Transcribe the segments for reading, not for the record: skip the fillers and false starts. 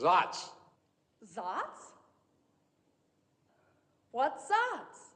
Zotz. Zotz? What's Zotz?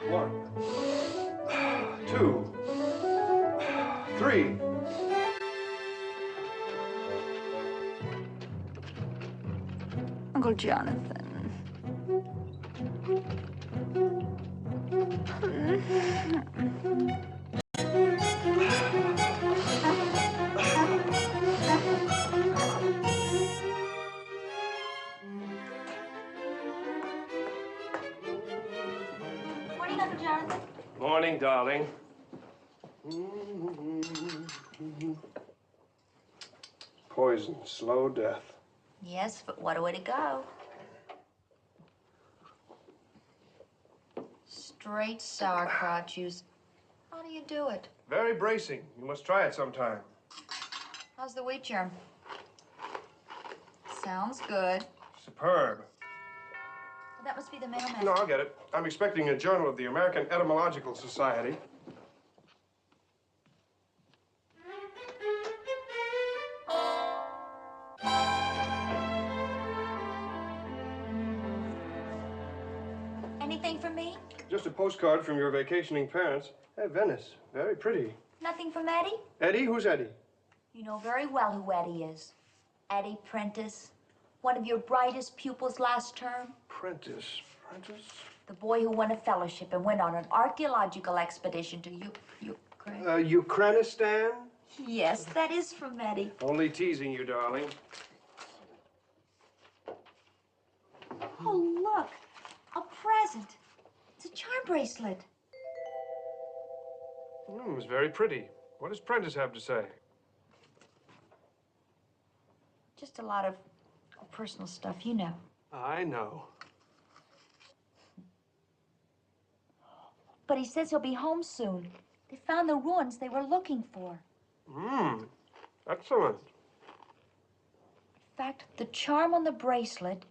One, two, three. Uncle Jonathan. Morning, Uncle Jonathan. Morning, darling. Poison, slow death. Yes, but what a way to go. Straight sauerkraut juice. How do you do it? Very bracing. You must try it sometime. How's the wheat germ? Sounds good. Superb. Well, that must be the mailman. No, I'll get it. I'm expecting a journal of the American Etymological Society. Anything for me? Just a postcard from your vacationing parents. Hey, Venice. Very pretty. Nothing from Eddie? Eddie? Who's Eddie? You know very well who Eddie is. Eddie Prentice. One of your brightest pupils last term. Prentice. Prentice? The boy who won a fellowship and went on an archaeological expedition to Ukraine. Ukrainistan? Yes, that is from Eddie. Only teasing you, darling. Oh, look. A present. It's a charm bracelet. It's very pretty. What does Prentice have to say? Just a lot of personal stuff, you know. I know. But he says he'll be home soon. They found the ruins they were looking for. Excellent. In fact, the charm on the bracelet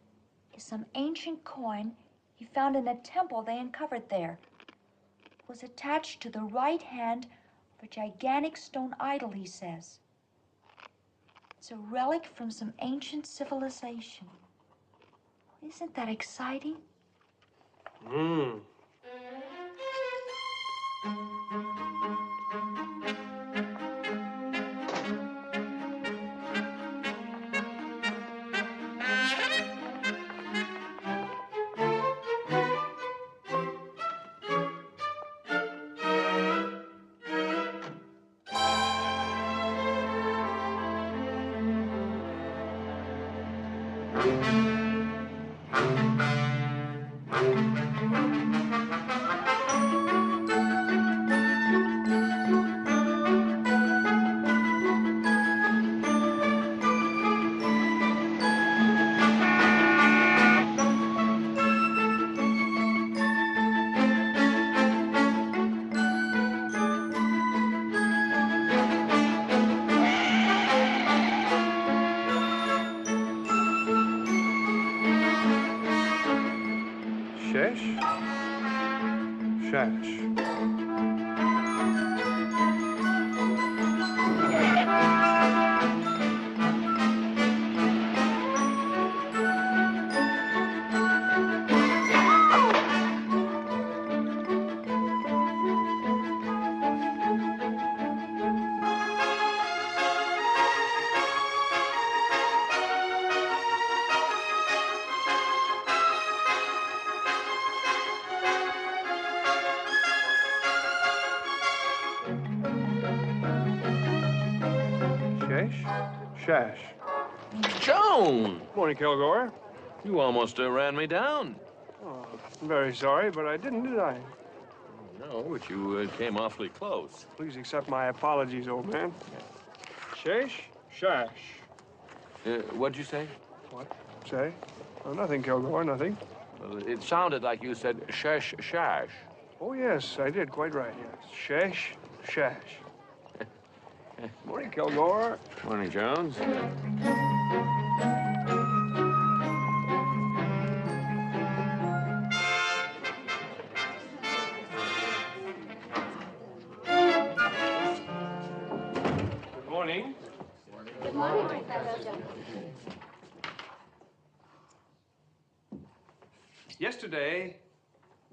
is some ancient coin he found in a temple they uncovered there. It was attached to the right hand of a gigantic stone idol, he says. It's a relic from some ancient civilization. Isn't that exciting? shash. Shash. Joan! Morning, Kilgore. You almost ran me down. Oh, I'm very sorry, but I didn't, did I? No, but you came awfully close. Please accept my apologies, old man. Shash? Shash. What'd you say? What? Say? Oh, nothing, Kilgore, nothing. Well, it sounded like you said shash shash. Oh, yes, I did. Quite right, yes. Shash, shash. Morning, Kilgore. Morning, Jones. Good morning. Good morning, Professor Jones. Yesterday,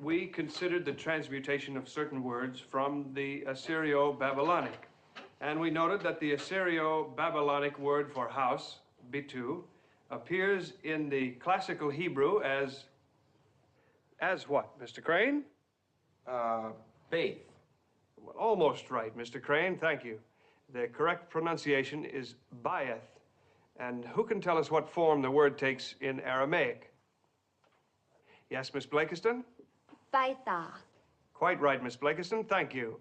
we considered the transmutation of certain words from the Assyrio-Babylonic. And we noted that the Assyrio-Babylonic word for house, bitu, appears in the classical Hebrew as what, Mr. Crane? Faith. Well, almost right, Mr. Crane, thank you. The correct pronunciation is bayeth. And who can tell us what form the word takes in Aramaic? Yes, Miss Blakiston? Baitha. Quite right, Miss Blakiston, thank you.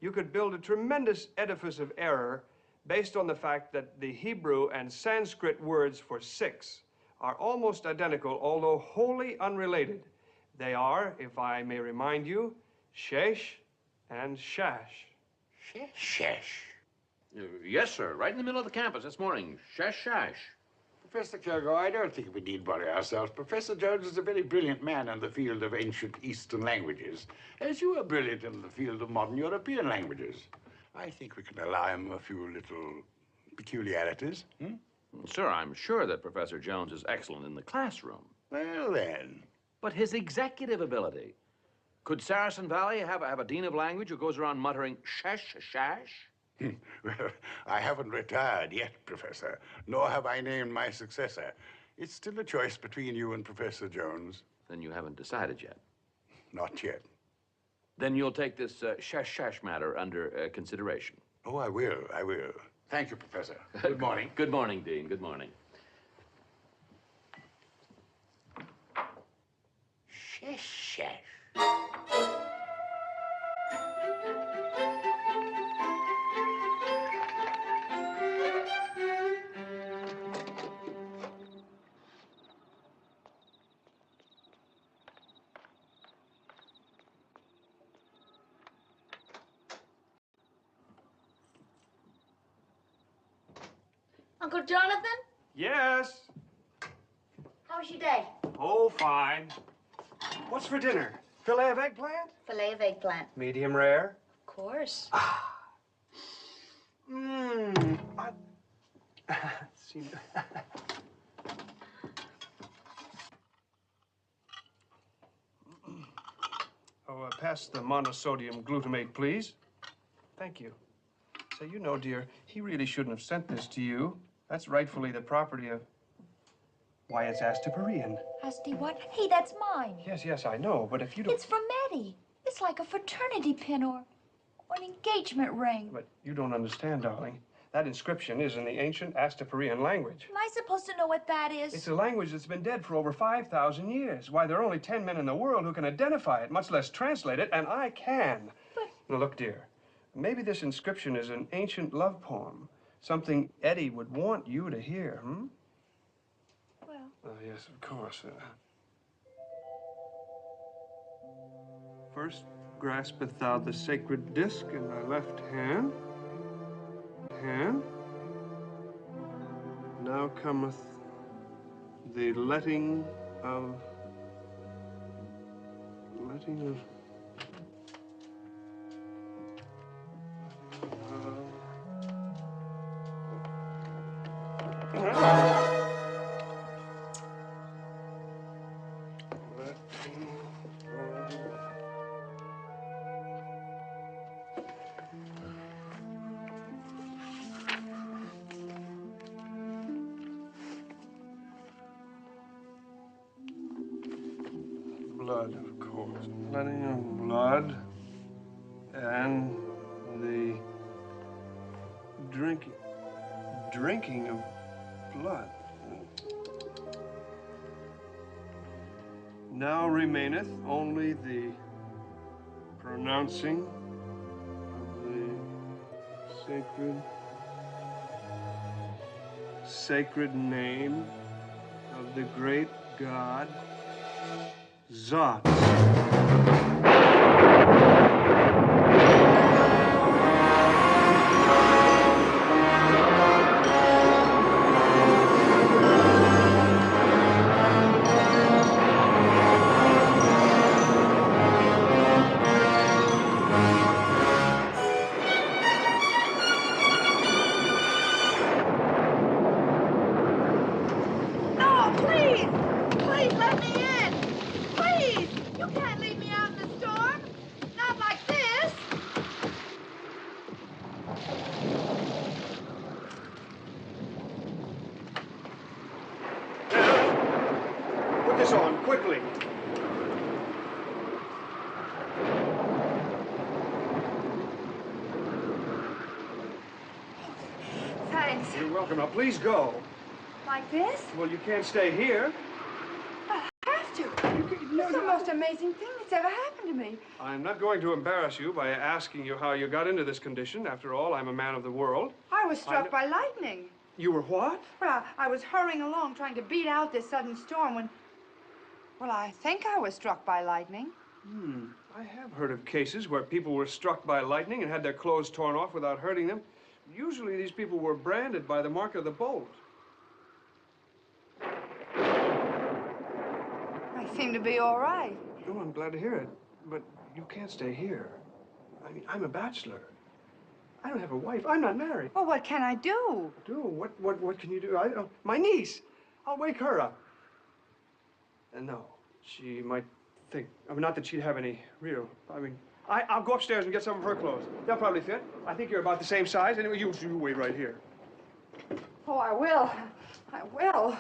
You could build a tremendous edifice of error based on the fact that the Hebrew and Sanskrit words for six are almost identical, although wholly unrelated. They are, if I may remind you, shesh and shash. Shash. Yes, sir. Right in the middle of the campus this morning. Shash shash. Professor Kilgore, I don't think we need worry ourselves. Professor Jones is a very brilliant man in the field of ancient Eastern languages, as you are brilliant in the field of modern European languages. I think we can allow him a few little peculiarities. Sir, I'm sure that Professor Jones is excellent in the classroom. Well, then. But his executive ability. Could Saracen Valley have a dean of language who goes around muttering shash shash? Well, I haven't retired yet, Professor, nor have I named my successor. It's still a choice between you and Professor Jones. Then you haven't decided yet. Not yet. Then you'll take this shash shash matter under consideration. Oh, I will. Thank you, Professor. Good morning. Good morning, Dean. Good morning. Shash, shash. Uncle Jonathan, Yes. how was your day? Oh, fine. What's for dinner? Fillet of eggplant? Filet of eggplant. Medium rare? Of course. Mmm. Pass the monosodium glutamate, please. Thank you. Say, you know, dear, he really shouldn't have sent this to you. That's rightfully the property of... Why, it's Astaparian. Asti what? Hey, that's mine. Yes, I know, but if you don't... It's from Maddie. It's like a fraternity pin or an engagement ring. But you don't understand, darling. That inscription is in the ancient Astaparian language. Am I supposed to know what that is? It's a language that's been dead for over 5,000 years. Why, there are only 10 men in the world who can identify it, much less translate it, and I can. But... Now, look, dear, maybe this inscription is an ancient love poem, something Eddie would want you to hear, Well... Oh, yes, of course. First graspeth thou the sacred disc in thy left hand. Now cometh the letting of Blood, of course. Plenty of blood. And the drinking of blood. Now remaineth only the pronouncing of the sacred name of the great god Zotz. Put this on, quickly. Thanks. You're welcome. Now, please go. Like this? Well, you can't stay here. I have to. It's the most amazing thing that's ever happened to me. I'm not going to embarrass you by asking you how you got into this condition. After all, I'm a man of the world. I was struck by lightning. You were what? Well, I was hurrying along trying to beat out this sudden storm when... Well, I think I was struck by lightning. I have heard of cases where people were struck by lightning and had their clothes torn off without hurting them. Usually these people were branded by the mark of the bolt. I seem to be all right. Oh, I'm glad to hear it. But you can't stay here. I mean, I'm a bachelor. I don't have a wife. I'm not married. Well, what can I do? What can you do? My niece. I'll wake her up. And no, she might think, I mean, not that she'd have any real, I mean, I'll go upstairs and get some of her clothes. They'll probably fit. I think you're about the same size. Anyway, you wait right here. Oh, I will. I will.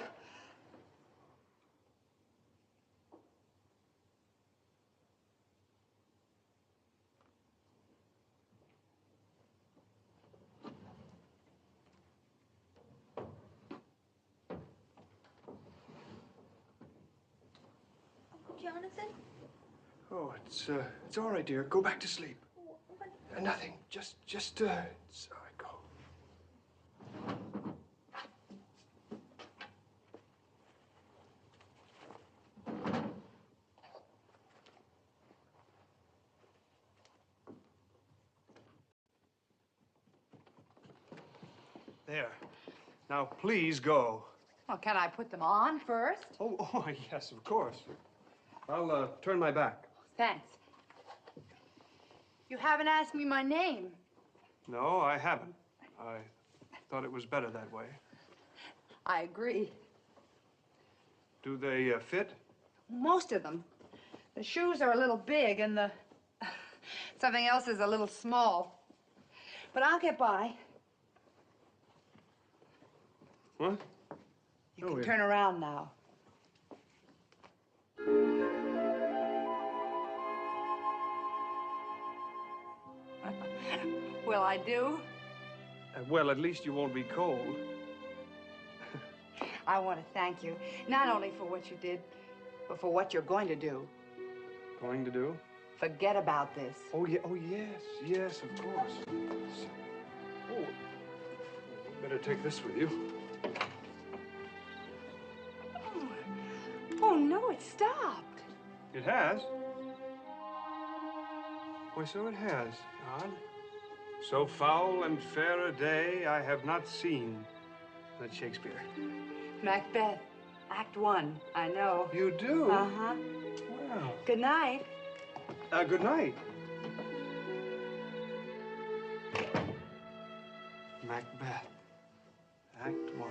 Jonathan? Oh, it's all right, dear. Go back to sleep. Nothing. Just, it's all right, go. There. Now, please go. Well, can I put them on first? Oh, yes, of course. I'll turn my back. Thanks. You haven't asked me my name. No, I haven't. I thought it was better that way. I agree. Do they fit? Most of them. The shoes are a little big and the... something else is a little small. But I'll get by. What? You can turn around now. Will I do? Well, at least you won't be cold. I want to thank you, not only for what you did, but for what you're going to do. Going to do? Forget about this. Oh, yeah. Oh, yes, of course. Oh, you better take this with you. Oh, no, it stopped. It has? Why, so it has. Odd. So foul and fair a day I have not seen. That's Shakespeare. Macbeth, Act 1, I know. You do? Uh-huh. Wow. Good night. Good night. Macbeth, Act 1.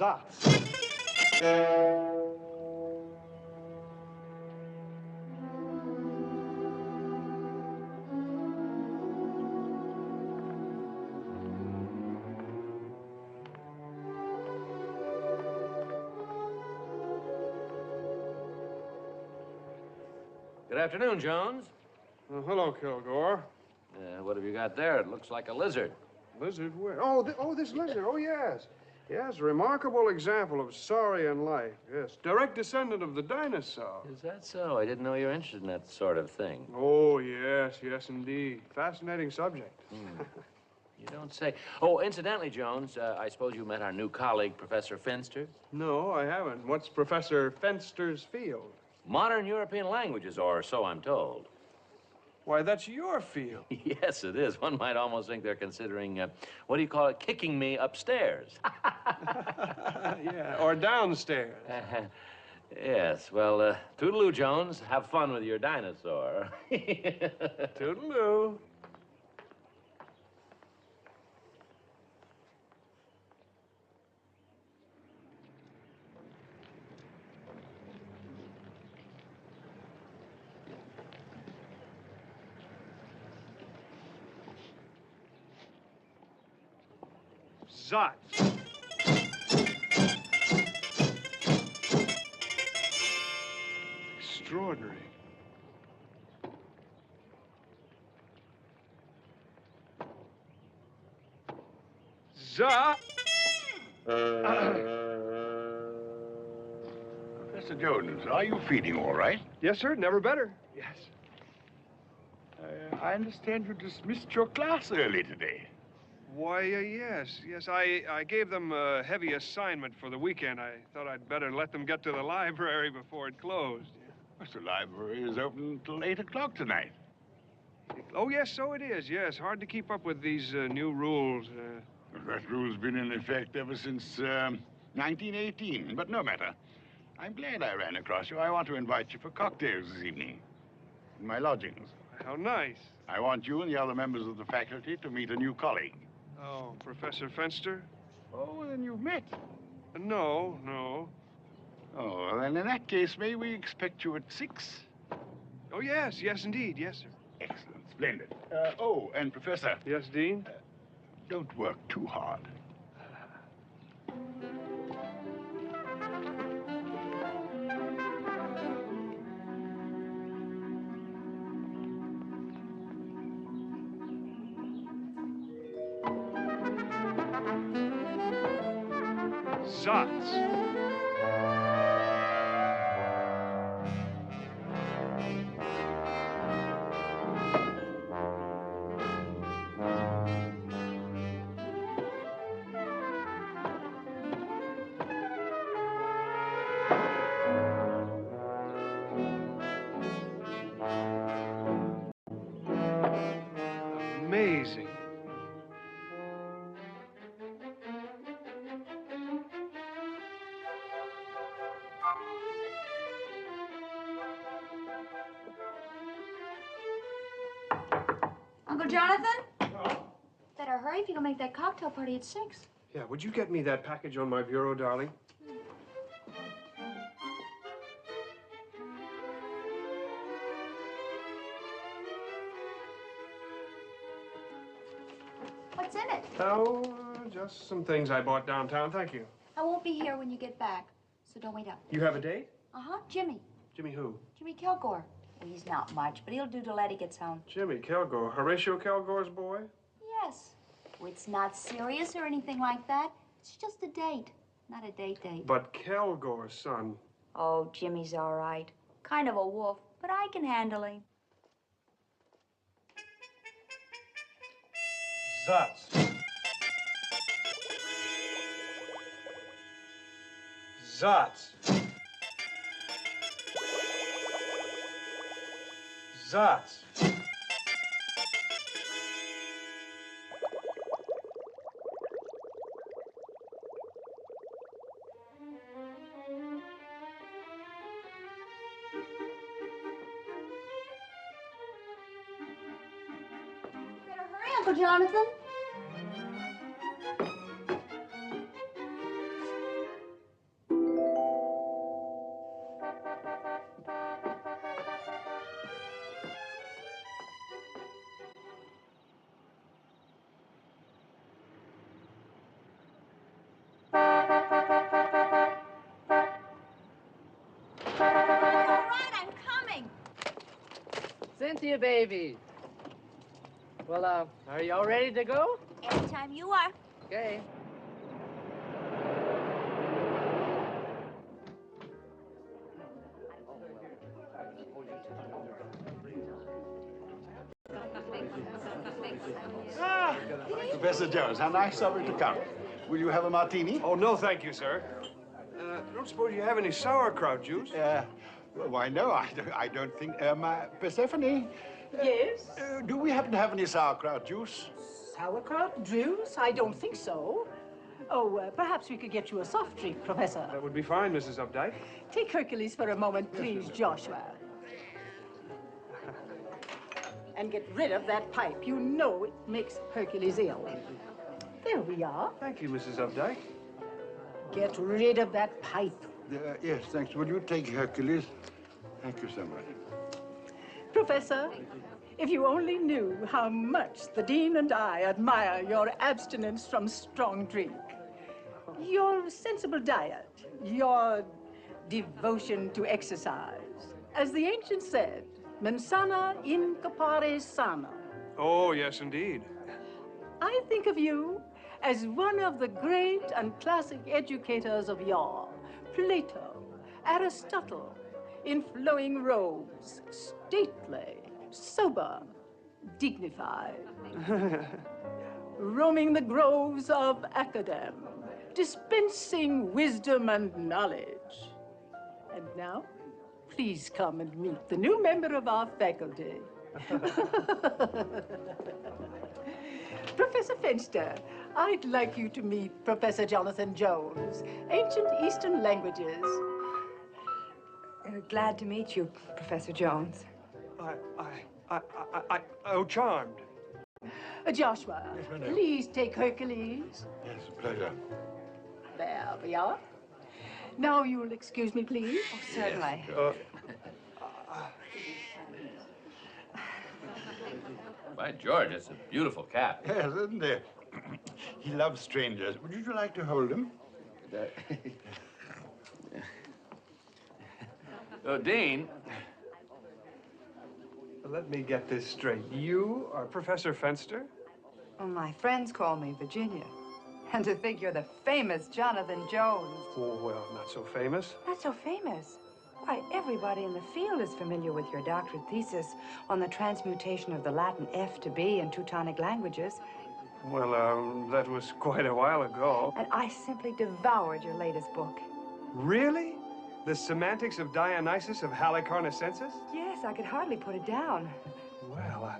Zotz. Good afternoon, Jones. Hello, Kilgore. What have you got there? It looks like a lizard. Lizard where? Oh, this lizard. Oh, yes. Yes, remarkable example of saurian life. Yes, direct descendant of the dinosaur. Is that so? I didn't know you were interested in that sort of thing. Oh, yes, indeed. Fascinating subject. You don't say. Oh, incidentally, Jones, I suppose you met our new colleague, Professor Finster? No, I haven't. What's Professor Fenster's field? Modern European languages, or so I'm told. Why, that's your field. Yes, it is. One might almost think they're considering, what do you call it, kicking me upstairs. Yeah, or downstairs. Yes, well, toodaloo, Jones. Have fun with your dinosaur. Toodaloo. Zotz. Extraordinary. Zotz. Professor Jones, are you feeling all right? Yes, sir. Never better. Yes. I understand you dismissed your class early today. Why, yes. I gave them a heavy assignment for the weekend. I thought I'd better let them get to the library before it closed. The library is open till 8 o'clock tonight. Oh, yes, so it is, yes. Hard to keep up with these new rules. That rule's been in effect ever since 1918, but no matter. I'm glad I ran across you. I want to invite you for cocktails this evening in my lodgings. How nice. I want you and the other members of the faculty to meet a new colleague. Oh, Professor Fenster? Oh, then you've met. No. Oh, well, then in that case, may we expect you at 6? Oh, yes, indeed. Yes, sir. Excellent, splendid. Oh, and Professor, Yes, Dean? don't work too hard. Zotz. Amazing. Uncle Jonathan? Better hurry if you're gonna make that cocktail party at 6. Yeah, would you get me that package on my bureau, darling? What's in it? Oh, just some things I bought downtown. Thank you. I won't be here when you get back, so don't wait up. You have a date? Uh-huh, Jimmy. Jimmy who? Jimmy Kilgore. Well, he's not much, but he'll do till Eddie gets home. Jimmy Kilgore. Horatio Kilgore's boy? Yes. Oh, it's not serious or anything like that. It's just a date, not a date. But Kilgore's son. Oh, Jimmy's all right. Kind of a wolf, but I can handle him. Zotz. Zotz. Zotz. Better hurry, Uncle Jonathan. Plenty of babies. Well, are y'all ready to go? Anytime you are. Okay. Ah, Professor Jones, how nice of you to come. Will you have a martini? Oh, no, thank you, sir. I don't suppose you have any sauerkraut juice? Well, why, no, I don't think, Persephone? Yes? Do we happen to have any sauerkraut juice? Sauerkraut juice? I don't think so. Oh, perhaps we could get you a soft drink, Professor. That would be fine, Mrs. Updike. Take Hercules for a moment, please, Joshua. And get rid of that pipe. You know it makes Hercules ill. There we are. Thank you, Mrs. Updike. Get rid of that pipe. Yes, thanks. Will you take Hercules? Thank you so much. Professor, if you only knew how much the Dean and I admire your abstinence from strong drink, your sensible diet, your devotion to exercise. As the ancients said, mens sana in corpore sana. Oh, yes, indeed. I think of you as one of the great and classic educators of yore, Plato, Aristotle, in flowing robes, stately, sober, dignified, roaming the groves of academ, dispensing wisdom and knowledge. And now, please come and meet the new member of our faculty. Professor Fenster, I'd like you to meet Professor Jonathan Jones, Ancient Eastern Languages. Glad to meet you, Professor Jones. Oh, charmed. Joshua, please take Hercules. Yes, a pleasure. There we are. Now you'll excuse me, please. Oh, certainly. By George, it's a beautiful cat. Yes, isn't it? He loves strangers. Would you like to hold him? Dean. Let me get this straight. You are Professor Fenster? Well, my friends call me Virginia. And to think you're the famous Jonathan Jones. Oh, well, not so famous. Not so famous. Why, everybody in the field is familiar with your doctorate thesis on the transmutation of the Latin F to B in Teutonic languages. Well, that was quite a while ago. And I simply devoured your latest book. Really? The Semantics of Dionysus of Halicarnassensis? Yes, I could hardly put it down. Well,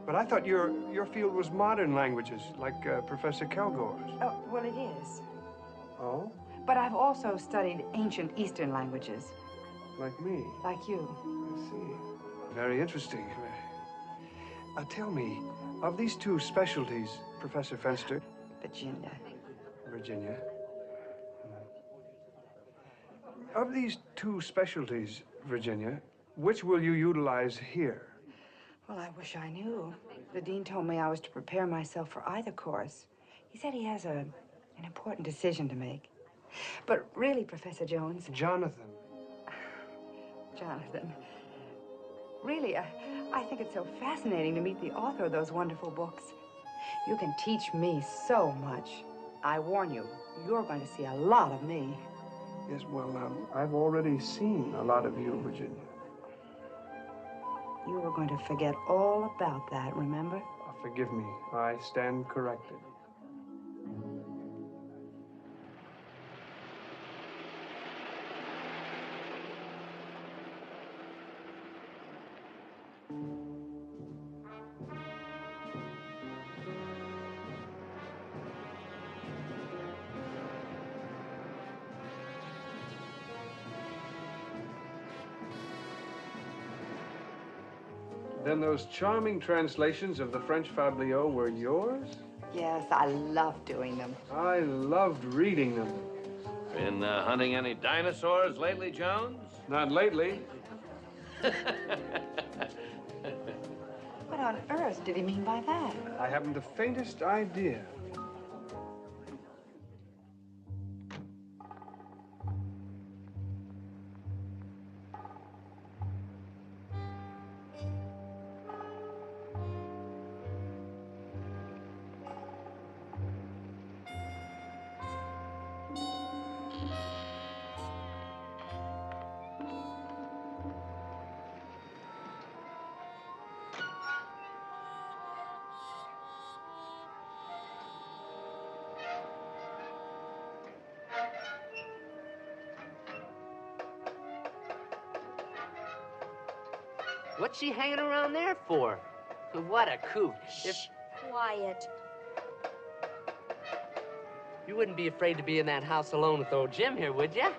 but I thought your field was modern languages, like Professor Kilgore's. Oh, well, it is. Oh? But I've also studied ancient Eastern languages. Like me? Like you. I see. Very interesting. Tell me, of these two specialties, Professor Fenster? Virginia. Virginia. Of these two specialties, Virginia, which will you utilize here? Well, I wish I knew. The dean told me I was to prepare myself for either course. He said he has an important decision to make. But really, Professor Jones... Jonathan. Jonathan. Really, I think it's so fascinating to meet the author of those wonderful books. You can teach me so much. I warn you, you're going to see a lot of me. Yes, well, I've already seen a lot of you, Virginia. You were going to forget all about that, remember? Forgive me. I stand corrected. Then those charming translations of the French fabliaux were yours? Yes, I love doing them. I loved reading them. Been hunting any dinosaurs lately, Jones? Not lately. What on earth did he mean by that? I haven't the faintest idea. What's she hanging around there for? What a kook. If Quiet. you wouldn't be afraid to be in that house alone with old Jim here, would you?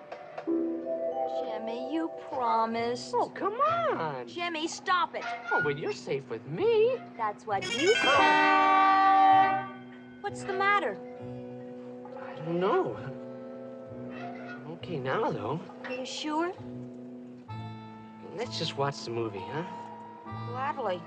Jimmy, you promised. Oh, come on. Jimmy, stop it. Oh, well, you're safe with me. That's what you said. What's the matter? I don't know. Okay now, though. Are you sure? Let's just watch the movie, huh? Gladly.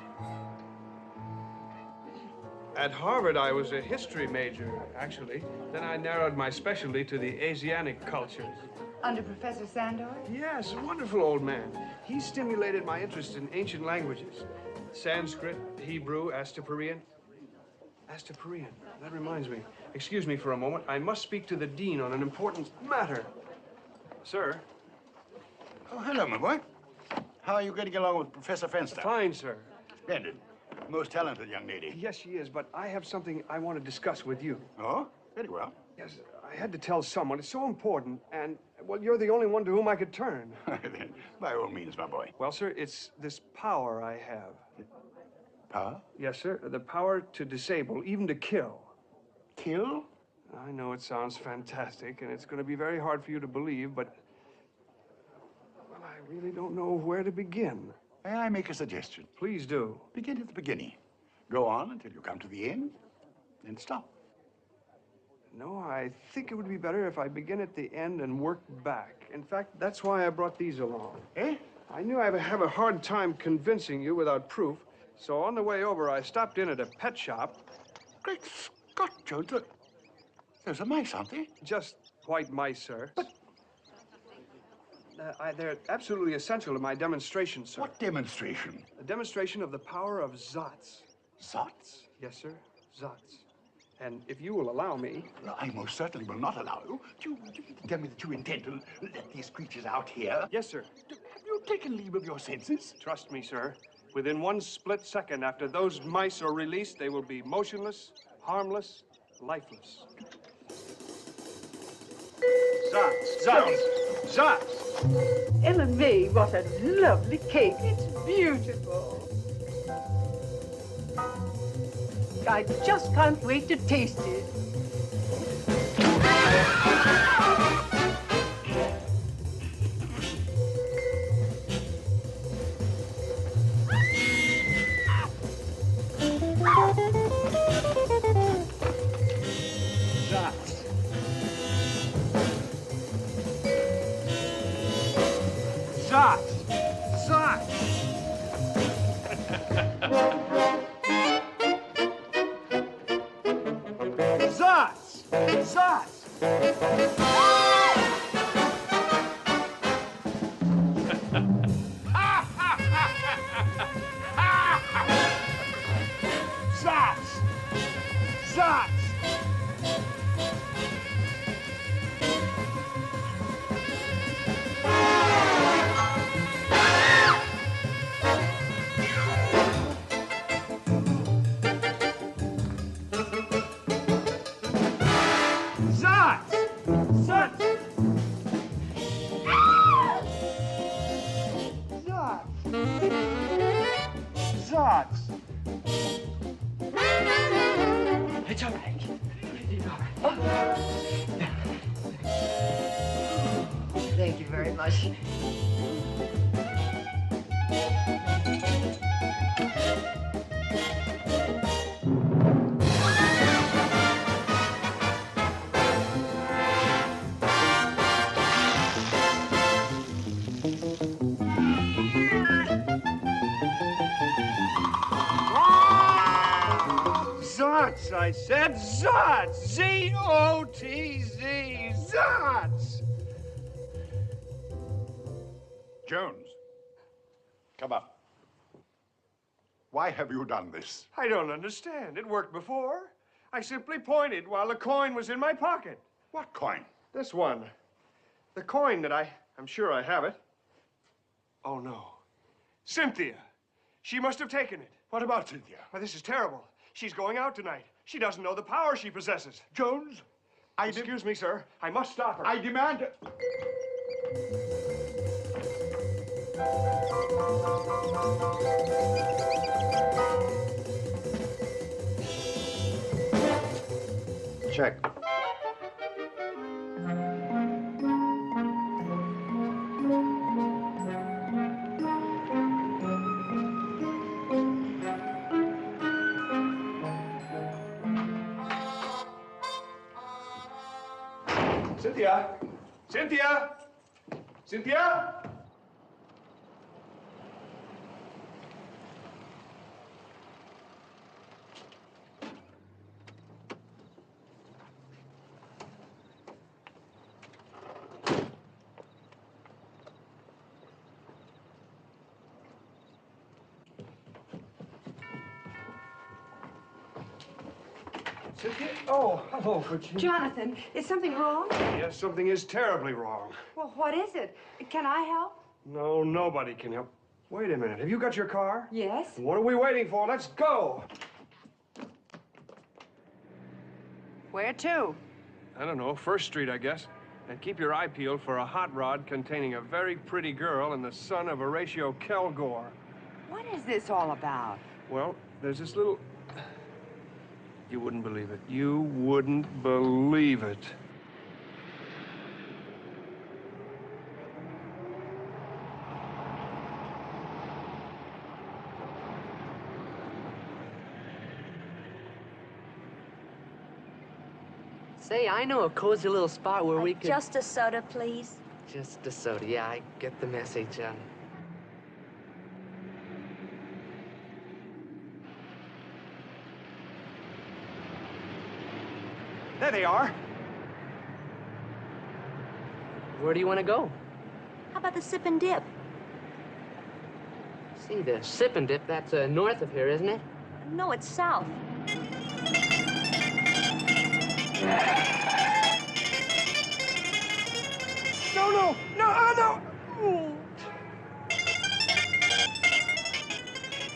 At Harvard, I was a history major, actually. Then I narrowed my specialty to the Asiatic cultures. Under Professor Sandor? Yes, a wonderful old man. He stimulated my interest in ancient languages. Sanskrit, Hebrew, Astaporian. Astaporian, that reminds me. Excuse me for a moment. I must speak to the dean on an important matter. Sir? Oh, hello, my boy. How are you getting along with Professor Fenster? Fine, sir. Splendid. Most talented young lady. Yes, she is, but I have something I want to discuss with you. Oh, very well. Yes, I had to tell someone. It's so important, and, well, you're the only one to whom I could turn. Then, by all means, my boy. Well, sir, it's this power I have. Power? Yes, sir. The power to disable, even to kill. Kill? I know it sounds fantastic, and it's going to be very hard for you to believe, but... well, I really don't know where to begin. May I make a suggestion? Please do. Begin at the beginning. Go on until you come to the end, then stop. No, I think it would be better if I begin at the end and work back. In fact, that's why I brought these along. Eh? I knew I'd have a hard time convincing you without proof, so on the way over, I stopped in at a pet shop. Great Scott, Jones. Those are mice, aren't they? Just white mice, sir. But... they're absolutely essential to my demonstration, sir. What demonstration? A demonstration of the power of Zotz. Zotz? Yes, sir. Zotz. And if you will allow me... Well, I most certainly will not allow you. Do you tell me that you intend to let these creatures out here? Yes, sir. Have you taken leave of your senses? Trust me, sir. Within one split second after those mice are released, they will be motionless, harmless, lifeless. Zotz! Zotz! Zotz! Ellen May, what a lovely cake. It's beautiful. I just can't wait to taste it. Zotz! Zotz! Zotz! Zotz! Zotz! Zotz! Zotz! It's all right. Thank you very much. Zotz, I said Zotz! Z-O-T-Z! Zotz! Jones, come up. Why have you done this? I don't understand. It worked before. I simply pointed while the coin was in my pocket. What coin? This one. The coin that I'm sure I have it. Oh, no. Cynthia. She must have taken it. What about Cynthia? Well, this is terrible. She's going out tonight. She doesn't know the power she possesses. Jones, Excuse me, sir. I must stop her. I demand... Check. Cynthia! Cynthia! Cynthia! Cynthia? Oh, hello, Virginia. Jonathan, is something wrong? Yes, something is terribly wrong. Well, what is it? Can I help? No, nobody can help. Wait a minute. Have you got your car? Yes. What are we waiting for? Let's go. Where to? I don't know. First Street, I guess. And keep your eye peeled for a hot rod containing a very pretty girl and the son of Horatio Kilgore. What is this all about? Well, there's this little... You wouldn't believe it. You wouldn't believe it. Say, I know a cozy little spot where we could... Just a soda, please. Just a soda. Yeah, I get the message. There they are. Where do you want to go? How about the sip and dip? See, the sip and dip, that's north of here, isn't it? No, it's south. No, no, no, no! Ooh.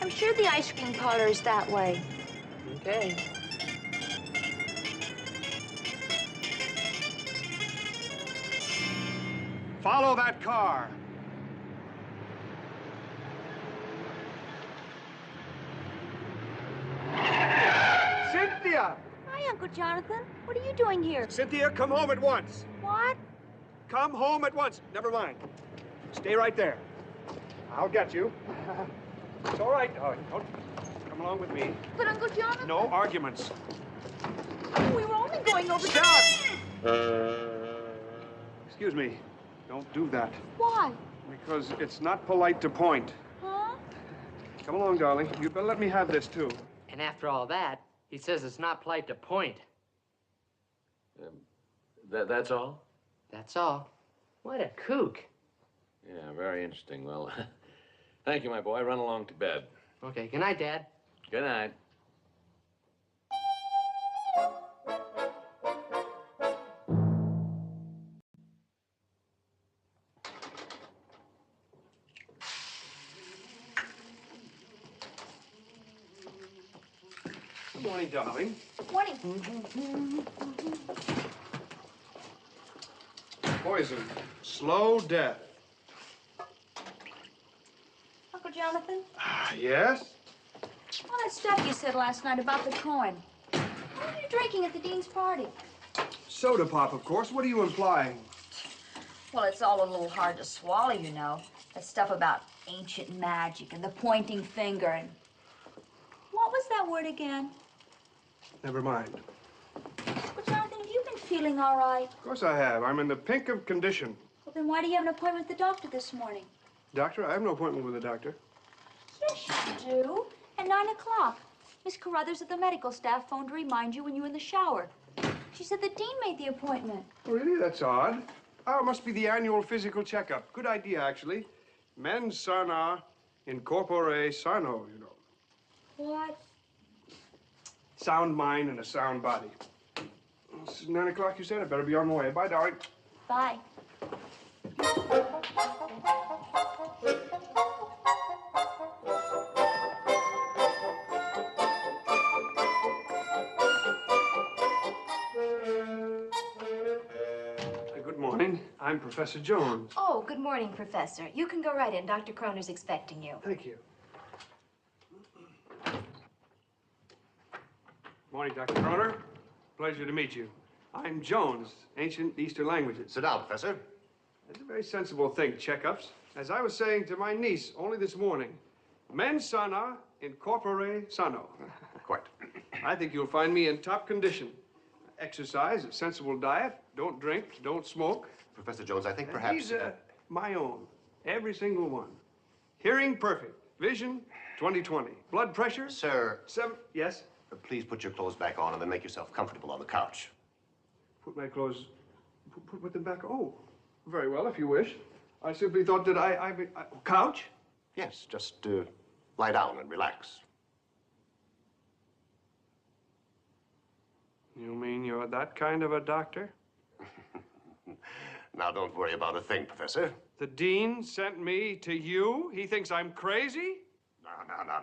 I'm sure the ice cream parlor is that way. Okay. Follow that car. Cynthia! Hi, Uncle Jonathan. What are you doing here? Cynthia, come home at once. What? Come home at once. Never mind. Stay right there. I'll get you. It's all right. Don't come along with me. But, Uncle Jonathan... No arguments. We were only going over... Shut! Excuse me. Don't do that. Why? Because it's not polite to point. Huh? Come along, darling. You'd better let me have this, too. And after all that, he says it's not polite to point. That's all? That's all. What a kook. Yeah, very interesting. Well, thank you, my boy. Run along to bed. Okay, good night, Dad. Good night. Good morning, darling. Morning. Poison. Slow death. Uncle Jonathan? Yes? All that stuff you said last night about the coin. What were you drinking at the dean's party? Soda pop, of course. What are you implying? Well, it's all a little hard to swallow, you know. That stuff about ancient magic and the pointing finger and... What was that word again? Never mind. Uncle Jonathan, have you been feeling all right? Of course I have. I'm in the pink of condition. Well, then why do you have an appointment with the doctor this morning? Doctor? I have no appointment with a doctor. Yes, you do. At 9 o'clock. Miss Carruthers at the medical staff phoned to remind you when you were in the shower. She said the dean made the appointment. Oh, really? That's odd. Oh, it must be the annual physical checkup. Good idea, actually. Mens sana in corpore sano, you know. What? Sound mind and a sound body. It's 9 o'clock, you said? I better be on my way. Bye, darling. Bye. Good morning. I'm Professor Jones. Oh, good morning, Professor. You can go right in. Dr. Kroner's expecting you. Thank you. Morning, Dr. Kroner. Pleasure to meet you. I'm Jones, Ancient Eastern Languages. Sit down, Professor. It's a very sensible thing, checkups. As I was saying to my niece only this morning, mens sana in corpore sano. Quite. I think you'll find me in top condition. Exercise, a sensible diet, don't drink, don't smoke. Professor Jones, I think And perhaps... these are my own, every single one. Hearing perfect, vision 20/20, blood pressure... Sir... Yes? Please put your clothes back on and then make yourself comfortable on the couch. Put my clothes... Put them back? Oh, very well, if you wish. I simply thought that couch? Yes, just lie down and relax. You mean you're that kind of a doctor? Now, don't worry about a thing, Professor. The dean sent me to you? He thinks I'm crazy?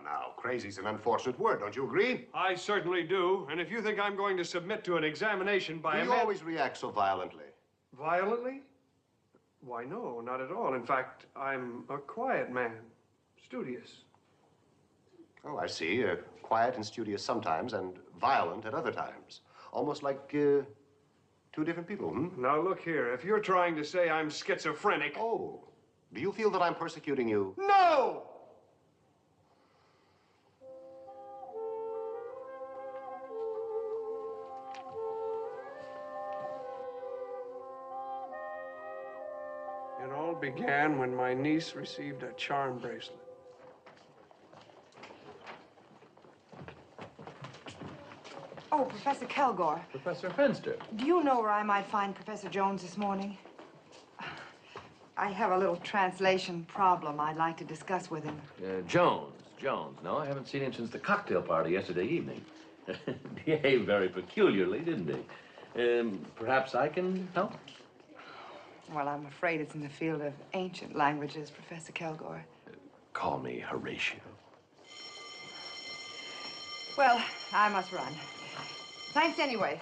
Now. Crazy's an unfortunate word, don't you agree? I certainly do. And if you think I'm going to submit to an examination by a You man... always react so violently. Violently? Why, no, not at all. In fact, I'm a quiet man. Studious. Oh, I see. Quiet and studious sometimes and violent at other times. Almost like two different people, hmm? Now, look here. If you're trying to say I'm schizophrenic... Oh, do you feel that I'm persecuting you? No! It all began when my niece received a charm bracelet. Oh, Professor Kilgore. Professor Fenster. Do you know where I might find Professor Jones this morning? I have a little translation problem I'd like to discuss with him. Jones. No, I haven't seen him since the cocktail party yesterday evening. Behaved very peculiarly, didn't he? Perhaps I can help? Well, I'm afraid it's in the field of ancient languages, Professor Kilgore. Call me Horatio. Well, I must run. Thanks anyway.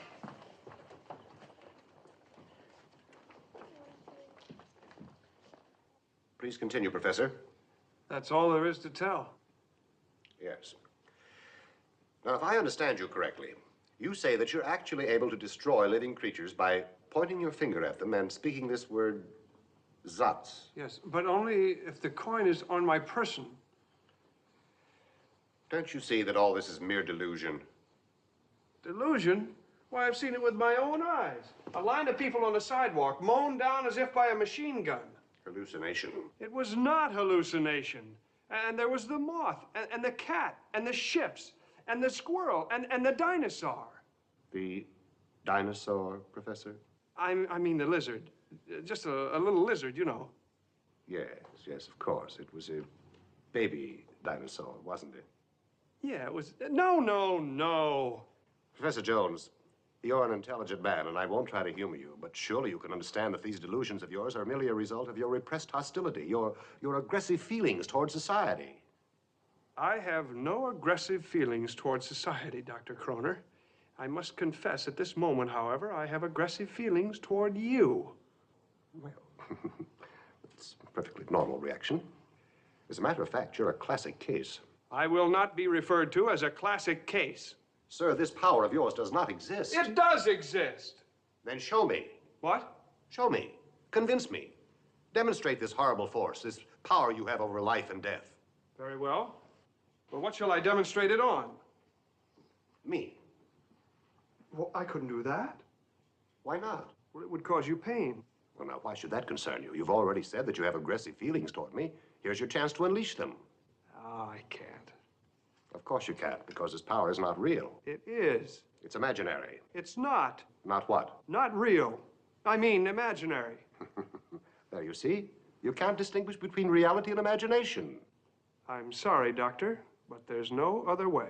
Please continue, Professor. That's all there is to tell. Yes. Now, if I understand you correctly, you say that you're actually able to destroy living creatures by pointing your finger at them and speaking this word, Zotz. Yes, but only if the coin is on my person. Don't you see that all this is mere delusion? Delusion? Why, I've seen it with my own eyes. A line of people on the sidewalk, mown down as if by a machine gun. Hallucination. It was not hallucination. And there was the moth, and the cat, and the ships, and the squirrel, and the dinosaur. The dinosaur, Professor? I mean the lizard. Just a little lizard, you know. Yes, of course. It was a baby dinosaur, wasn't it? Yeah, it was... No. Professor Jones, you're an intelligent man, and I won't try to humor you, but surely you can understand that these delusions of yours are merely a result of your repressed hostility, your aggressive feelings toward society. I have no aggressive feelings toward society, Dr. Kroner. I must confess at this moment, however, I have aggressive feelings toward you. Well, it's a perfectly normal reaction. As a matter of fact, you're a classic case. I will not be referred to as a classic case. Sir, this power of yours does not exist. It does exist. Then show me. What? Show me. Convince me. Demonstrate this horrible force, this power you have over life and death. Very well. Well, what shall I demonstrate it on? Me. Well, I couldn't do that. Why not? Well, it would cause you pain. Well, now, why should that concern you? You've already said that you have aggressive feelings toward me. Here's your chance to unleash them. Oh, I can't. Of course you can't, because this power is not real. It is. It's imaginary. It's not. Not what? Not real. I mean imaginary. There, you see? You can't distinguish between reality and imagination. I'm sorry, Doctor, but there's no other way.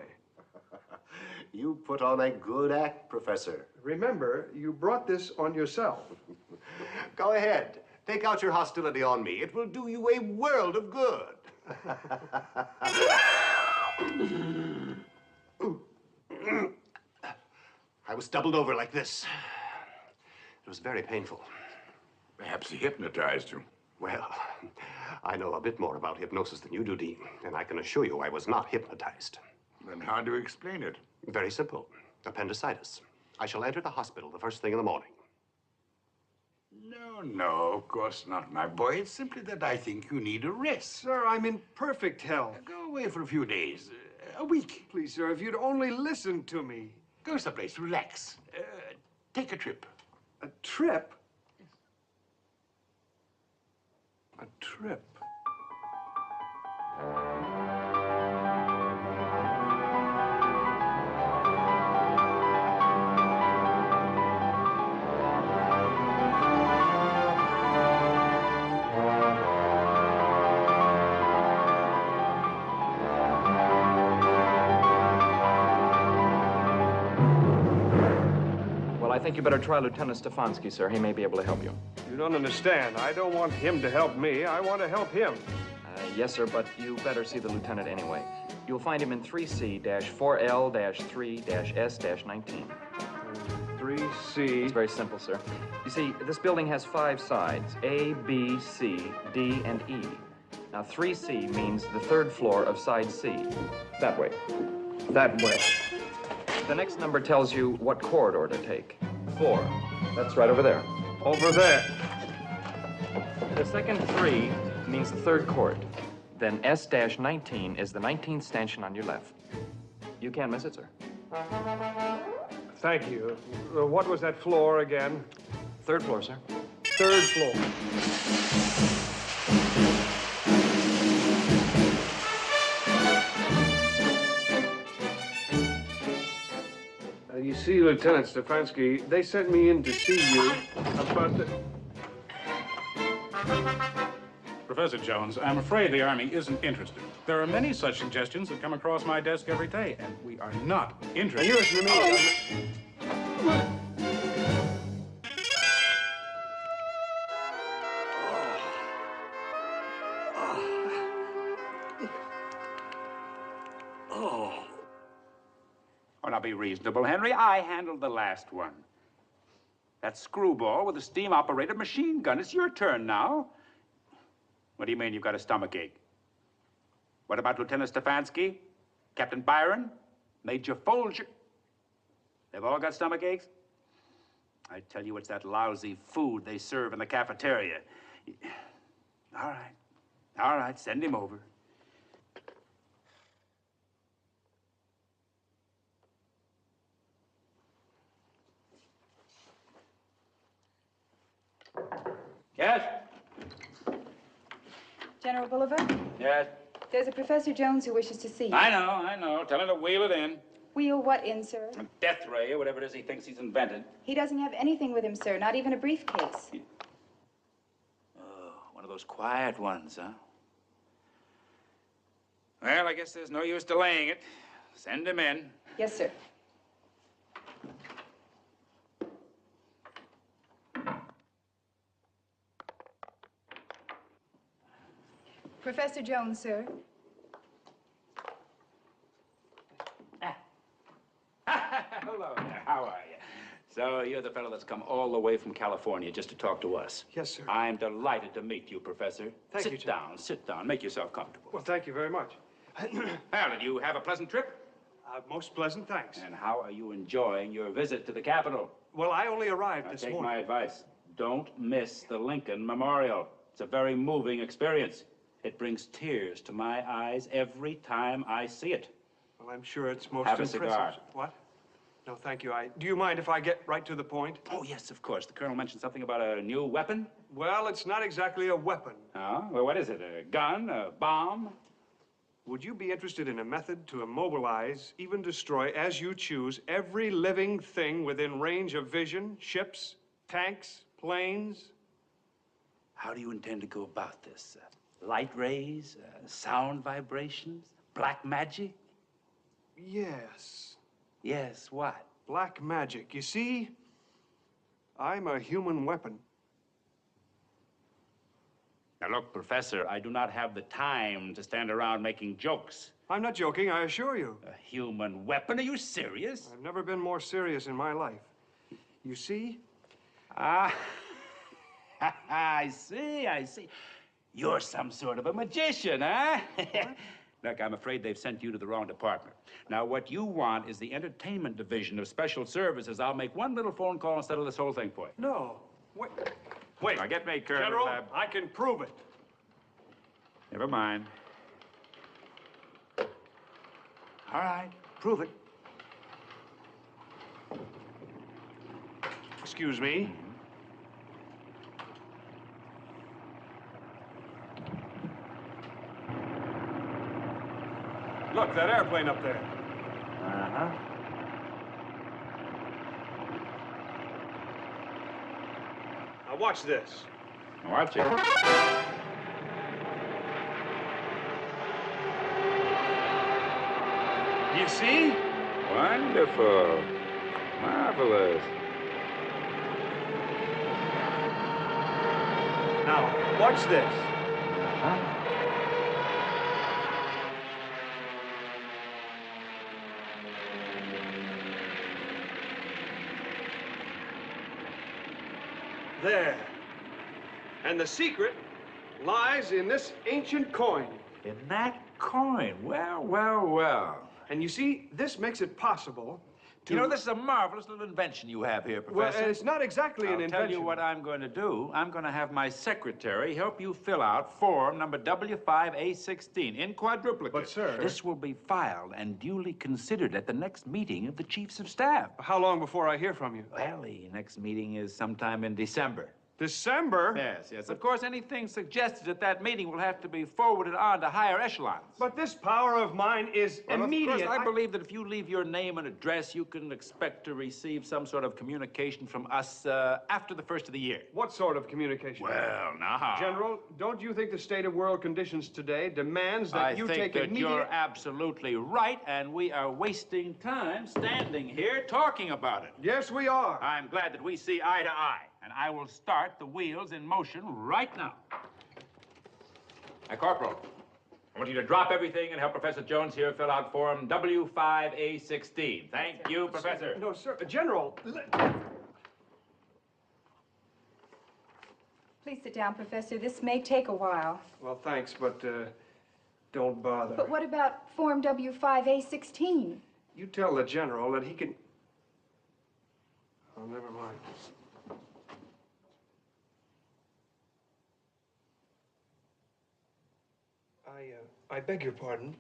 You put on a good act, Professor. Remember, you brought this on yourself. Go ahead. Take out your hostility on me. It will do you a world of good. I was doubled over like this. It was very painful. Perhaps he hypnotized you. Well, I know a bit more about hypnosis than you do, Dean, and I can assure you I was not hypnotized. Then how do you explain it? Very simple. Appendicitis. I shall enter the hospital the first thing in the morning. No, no, of course not, my boy. It's simply that I think you need a rest. Sir, I'm in perfect health. Go away for a few days, a week. Please, sir, if you'd only listen to me. Go someplace, relax. Take a trip. A trip? A trip? I think you better try Lieutenant Stefanski, sir. He may be able to help you. You don't understand. I don't want him to help me. I want to help him. Yes, sir, but you better see the lieutenant anyway. You'll find him in 3C-4L-3-S-19. 3C. It's very simple, sir. You see, this building has 5 sides, A, B, C, D, and E. Now, 3C means the 3rd floor of side C. That way. That way. The next number tells you what corridor to take. 4. That's right over there. Over there. The second 3 means the 3rd court. Then S-19 is the 19th stanchion on your left. You can't miss it, sir. Thank you. What was that floor again? 3rd floor, sir. 3rd floor. You see, Lieutenant Stefanski, they sent me in to see you about the... Professor Jones, I'm afraid the Army isn't interested. There are many such suggestions that come across my desk every day, and we are not interested. Now, you listen to me. Oh, now be reasonable, Henry. I handled the last one. That screwball with a steam-operated machine gun. It's your turn now. What do you mean you've got a stomachache? What about Lieutenant Stefanski? Captain Byron? Major Folger? They've all got stomachaches? I tell you, it's that lousy food they serve in the cafeteria. All right. All right, send him over. Yes? General Bolivar? Yes? There's a Professor Jones who wishes to see you. I know. Tell him to wheel it in. Wheel what in, sir? A death ray or whatever it is he thinks he's invented. He doesn't have anything with him, sir, not even a briefcase. Oh, one of those quiet ones, huh? Well, I guess there's no use delaying it. Send him in. Yes, sir. Professor Jones, sir. Hello there. How are you? So you're the fellow that's come all the way from California just to talk to us. Yes, sir. I'm delighted to meet you, Professor. Thank you, John. Sit down. Make yourself comfortable. Well, thank you very much. Well, did you have a pleasant trip? Most pleasant, thanks. And how are you enjoying your visit to the Capitol? Well, I only arrived this Take morning. my advice. Don't miss the Lincoln Memorial. It's a very moving experience. It brings tears to my eyes every time I see it. Well, I'm sure it's most Have a impressive. cigar. What? No, thank you. Do you mind if I get right to the point? Oh, yes, of course. The Colonel mentioned something about a new weapon. Well, it's not exactly a weapon. Oh? Well, what is it? A gun? A bomb? Would you be interested in a method to immobilize, even destroy, as you choose, every living thing within range of vision? Ships, tanks, planes? How do you intend to go about this? Light rays? Sound vibrations? Black magic? Yes. Yes, what? Black magic. You see, I'm a human weapon. Now, look, Professor, I do not have the time to stand around making jokes. I'm not joking, I assure you. A human weapon? Are you serious? I've never been more serious in my life. You see? Ah, I see. You're some sort of a magician, huh? Look, I'm afraid they've sent you to the wrong department. Now, what you want is the entertainment division of special services. I'll make one little phone call and settle this whole thing for you. No. Wait. Wait. Now, get me, Colonel. General, I can prove it. Never mind. All right, prove it. Excuse me. Look, that airplane up there. Uh-huh. Now watch this. Watch it. You see? Wonderful. Marvelous. Now, watch this. Huh? There. And the secret lies in this ancient coin. In that coin? Well, well, well. And you see, this makes it possible to... You know, this is a marvelous little invention you have here, Professor. Well, it's not exactly an invention. I'll tell you what I'm going to do. I'm going to have my secretary help you fill out form number W5A16 in quadruplicate. But, sir... This will be filed and duly considered at the next meeting of the Chiefs of Staff. How long before I hear from you? Well, the next meeting is sometime in December. December? Yes, yes. Of course, anything suggested at that meeting will have to be forwarded on to higher echelons. But this power of mine is immediate. Of course, I believe that if you leave your name and address, you can expect to receive some sort of communication from us after the first of the year. What sort of communication? Well, now... General, don't you think the state of world conditions today demands that you take I think that immediate... you're absolutely right, and we are wasting time standing here talking about it. Yes, we are. I'm glad that we see eye to eye. And I will start the wheels in motion right now. Now, Corporal, I want you to drop everything and help Professor Jones here fill out form W5A16. Thank you, Professor. No, sir. General. Please sit down, Professor. This may take a while. Well, thanks, but don't bother. But what about Form W5A16? You tell the General that he can... Oh, never mind. I beg your pardon.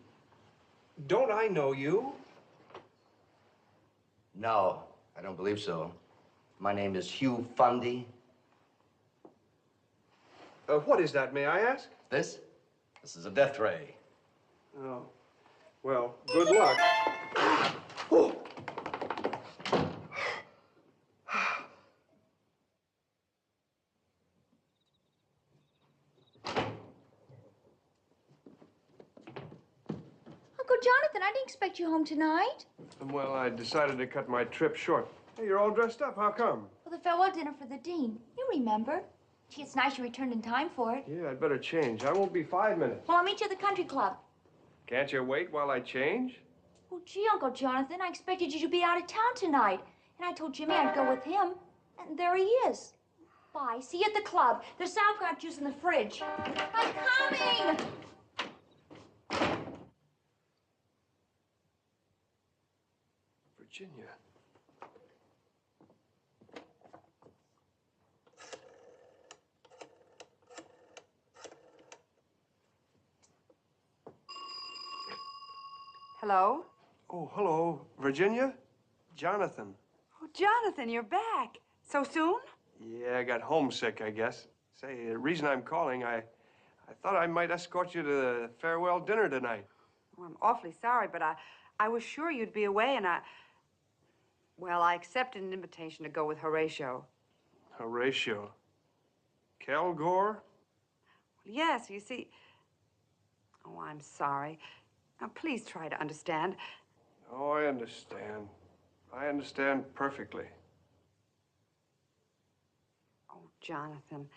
Don't I know you? No, I don't believe so. My name is Hugh Fundy. What is that, may I ask? This is a death ray. Oh. Well, good luck. Oh. Uncle Jonathan, I didn't expect you home tonight. Well, I decided to cut my trip short. Hey, you're all dressed up. How come? Well, the farewell dinner for the dean. You remember. Gee, it's nice you returned in time for it. Yeah, I'd better change. I won't be 5 minutes. Well, I'll meet you at the country club. Can't you wait while I change? Well, gee, Uncle Jonathan, I expected you to be out of town tonight. And I told Jimmy I'd go with him. And there he is. Bye. See you at the club. There's sauerkraut juice in the fridge. I'm coming! Virginia. Hello? Oh, hello, Virginia. Jonathan. Oh, Jonathan, you're back. So soon? Yeah, I got homesick, I guess. Say, the reason I'm calling, I thought I might escort you to the farewell dinner tonight. Well, I'm awfully sorry, but I was sure you'd be away, and well, I accepted an invitation to go with Horatio. Horatio? Kilgore? Yes, you see... Oh, I'm sorry. Now, please try to understand. Oh, I understand. I understand perfectly. Oh, Jonathan.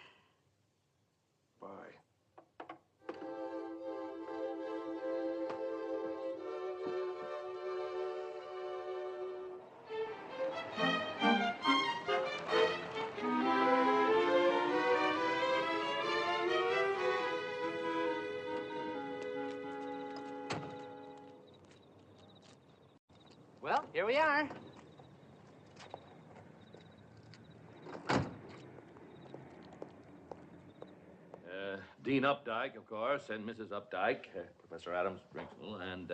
Bye. Here we are. Dean Updike, of course, and Mrs. Updike, Professor Adams, principal, and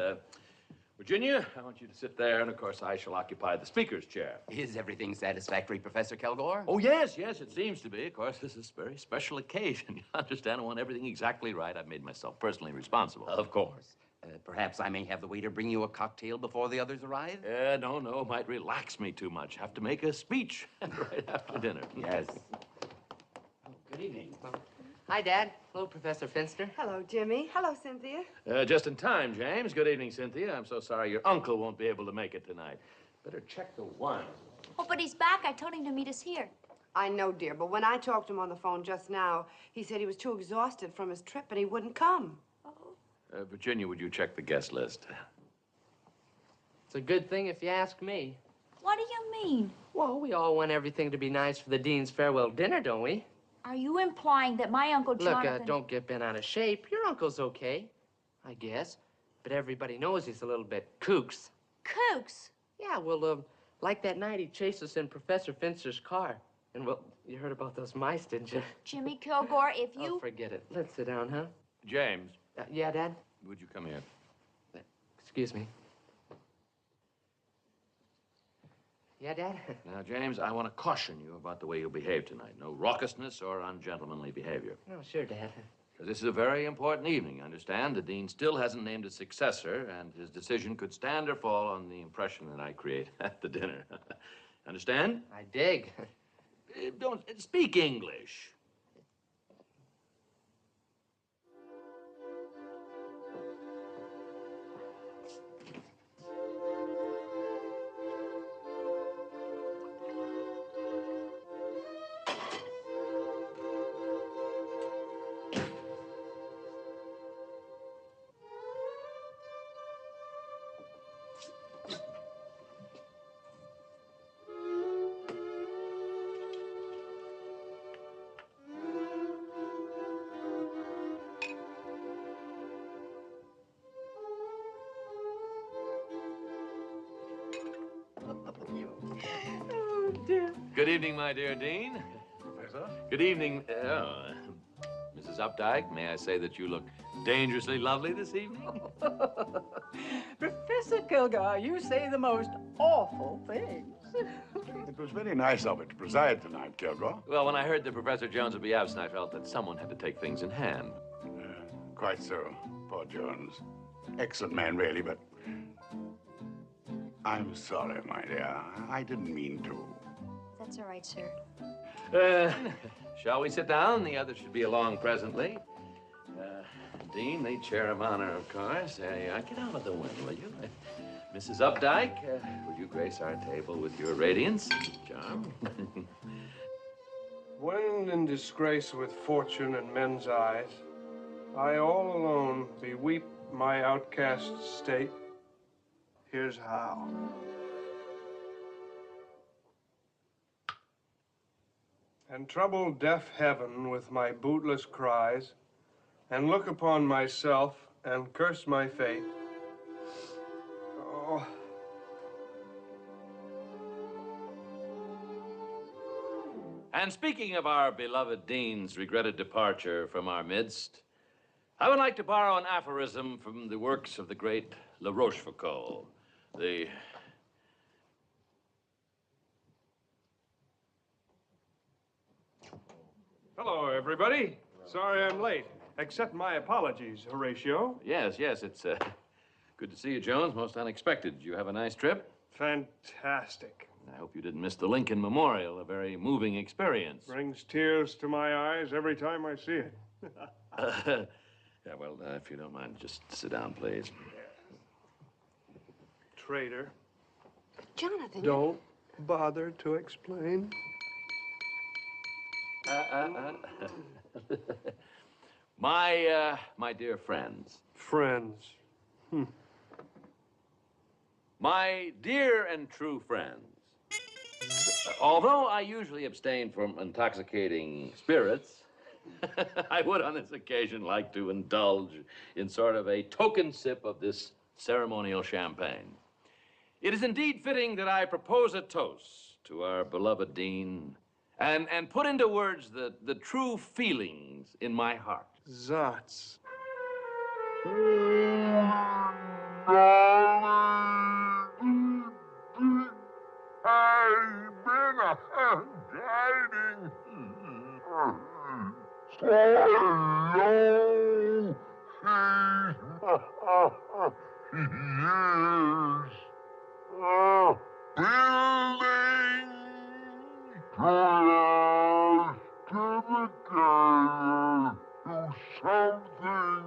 Virginia, I want you to sit there, and of course I shall occupy the speaker's chair. Is everything satisfactory, Professor Kilgore? Oh, yes, it seems to be. Of course, this is a very special occasion. You understand, I want everything exactly right. I've made myself personally responsible. Of course. Perhaps I may have the waiter bring you a cocktail before the others arrive? No, might relax me too much. Have to make a speech right after dinner. Yes. Oh, good evening. Hi, Dad. Hello, Professor Finster. Hello, Jimmy. Hello, Cynthia. Just in time, James. Good evening, Cynthia. I'm so sorry your uncle won't be able to make it tonight. Better check the wine. Oh, but he's back. I told him to meet us here. I know, dear, but when I talked to him on the phone just now, he said he was too exhausted from his trip and he wouldn't come. Virginia, would you check the guest list? It's a good thing if you ask me. What do you mean? Well, we all want everything to be nice for the Dean's farewell dinner, don't we? Are you implying that my Uncle Jonathan... Look, don't get bent out of shape. Your uncle's okay, I guess. But everybody knows he's a little bit kooks. Kooks? Yeah, well, like that night he chased us in Professor Finster's car. And, well, you heard about those mice, didn't you? Jimmy Kilgore, if you... Oh, forget it. Let's sit down, huh? James. Yeah, Dad? Would you come here? Excuse me. Yeah, Dad? Now, James, I want to caution you about the way you'll behave tonight. No raucousness or ungentlemanly behavior. Oh, sure, Dad. Because this is a very important evening, understand? The Dean still hasn't named a successor, and his decision could stand or fall on the impression that I create at the dinner. Understand? I dig. Don't speak English. Good evening, my dear Dean. Professor? Good evening, Mrs. Updike. May I say that you look dangerously lovely this evening? Professor Kilgore, you say the most awful things. It was very nice of it to preside tonight, Kilgore. Well, when I heard that Professor Jones would be absent, I felt that someone had to take things in hand. Quite so, poor Jones. Excellent man, really, but I'm sorry, my dear. I didn't mean to. That's all right, sir. Shall we sit down? The others should be along presently. Dean, the chair of honor, of course. Get out of the way, will you? Mrs. Updike, would you grace our table with your radiance? Charm. When in disgrace with fortune and men's eyes, I all alone beweep my outcast state. Here's how. And trouble deaf heaven with my bootless cries, and look upon myself and curse my fate. Oh. And speaking of our beloved Dean's regretted departure from our midst, I would like to borrow an aphorism from the works of the great La Rochefoucauld, the... Hello, everybody. Sorry I'm late. Accept my apologies, Horatio. Yes, it's good to see you, Jones. Most unexpected. Did you have a nice trip? Fantastic. I hope you didn't miss the Lincoln Memorial, a very moving experience. Brings tears to my eyes every time I see it. Yeah, well, if you don't mind, just sit down, please. Traitor. Jonathan. Don't bother to explain. My dear friends. Friends. My dear and true friends. Although I usually abstain from intoxicating spirits, I would on this occasion like to indulge in sort of a token sip of this ceremonial champagne. it is indeed fitting that I propose a toast to our beloved Dean and put into words the true feelings in my heart. Zotz. I've been hiding so long years. Building close together to something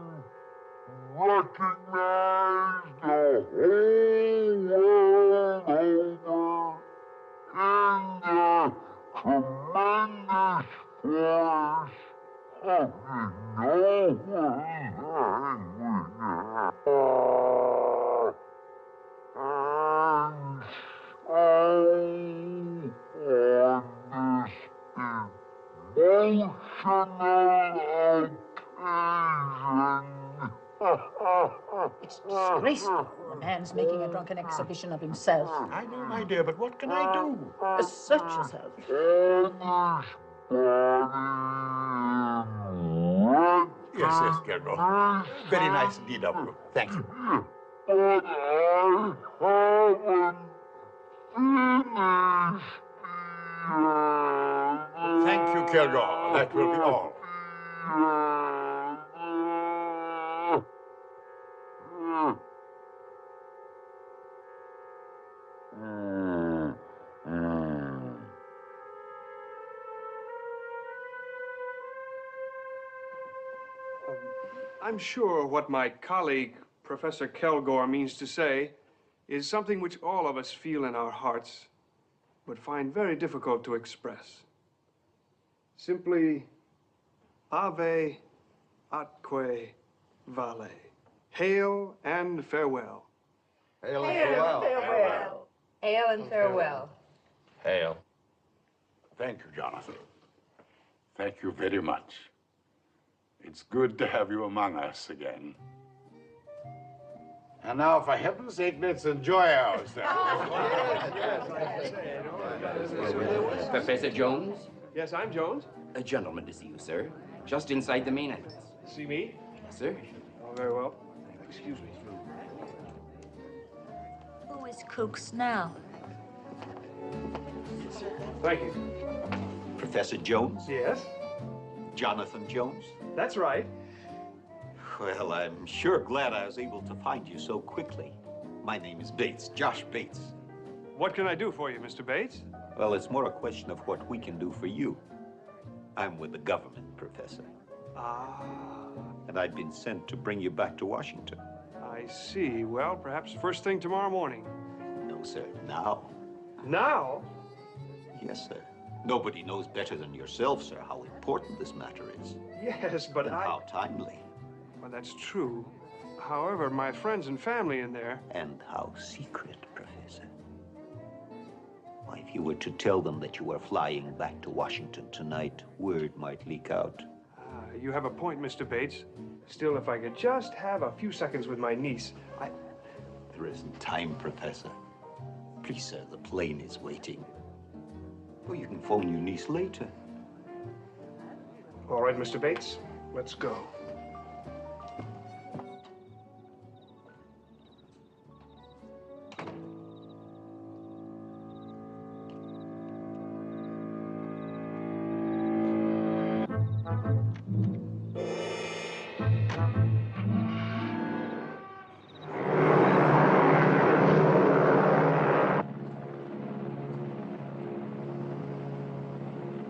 recognized the whole world over in the tremendous force of the noble It's disgraceful. The man's making a drunken exhibition of himself. I know, my dear, but what can I do? Assert yourself. Yes, Kellaway. Very nice indeed of you. Thank you. But I haven't finished. Thank you, Kellaway. That will be all. I'm sure what my colleague, Professor Kellaway, means to say is something which all of us feel in our hearts, but find very difficult to express. Simply, ave atque vale. Hail and farewell. Hail and Farewell. Farewell. Hail and farewell. Hail. Thank you, Jonathan. Thank you very much. It's good to have you among us again. And now, for heaven's sake, let's enjoy ourselves. Professor Jones? Yes, I'm Jones. A gentleman to see you, sir. Just inside the main entrance. See me? Yes, sir. Oh, very well. Excuse me. Who is Kooks now? Thank you. Professor Jones? Yes? Jonathan Jones? That's right. Well, I'm sure glad I was able to find you so quickly. My name is Bates, Josh Bates. What can I do for you, Mr. Bates? Well, it's more a question of what we can do for you. I'm with the government, Professor. Ah, And I've been sent to bring you back to Washington. I see. Well, perhaps first thing tomorrow morning. No, sir, now. Now? Yes, sir. Nobody knows better than yourself, sir, how important this matter is. Yes, but and how timely. Well, that's true. However, my friends and family in there... And how secret, Professor. Why, if you were to tell them that you were flying back to Washington tonight, word might leak out. You have a point, Mr. Bates. Still, if I could just have a few seconds with my niece, There isn't time, Professor. Please, sir, the plane is waiting. Or you can phone your niece later. All right, Mr. Bates, let's go.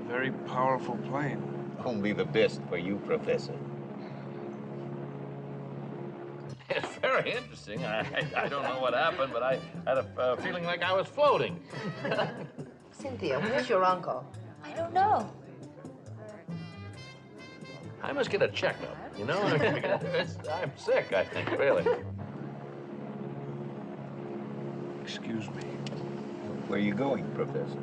Very powerful plane. Only the best for you, Professor. It's very interesting. I don't know what happened, but I had a feeling like I was floating. Cynthia, where's your uncle? I don't know. I must get a checkup, you know? I'm sick, I think, really. Excuse me. Where are you going, Professor?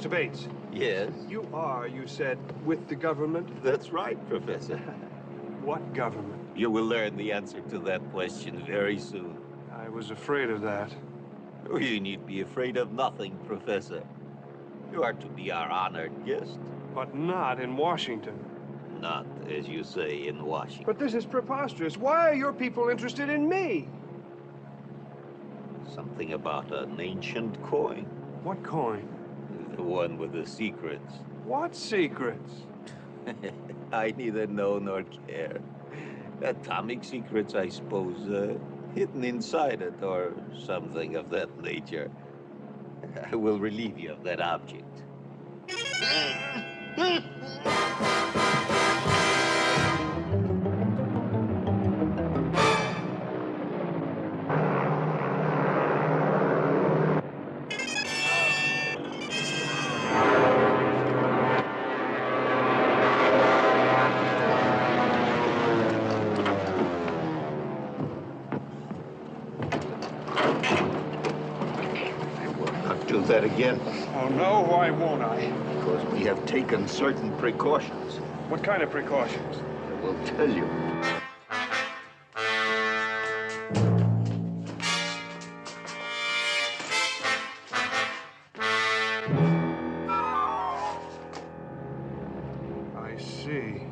Mr. Bates. Yes? You are, you said, with the government? That's right, Professor. What government? You will learn the answer to that question very soon. I was afraid of that. Oh, you need be afraid of nothing, Professor. You are to be our honored guest. But not in Washington. Not, as you say, in Washington. But this is preposterous. Why are your people interested in me? Something about an ancient coin. What coin? The one with the secrets. What secrets? I neither know nor care. Atomic secrets, I suppose, hidden inside it or something of that nature. I will relieve you of that object. Do that again? Oh, no, why won't I? Because we have taken certain precautions. What kind of precautions? I will tell you. I see.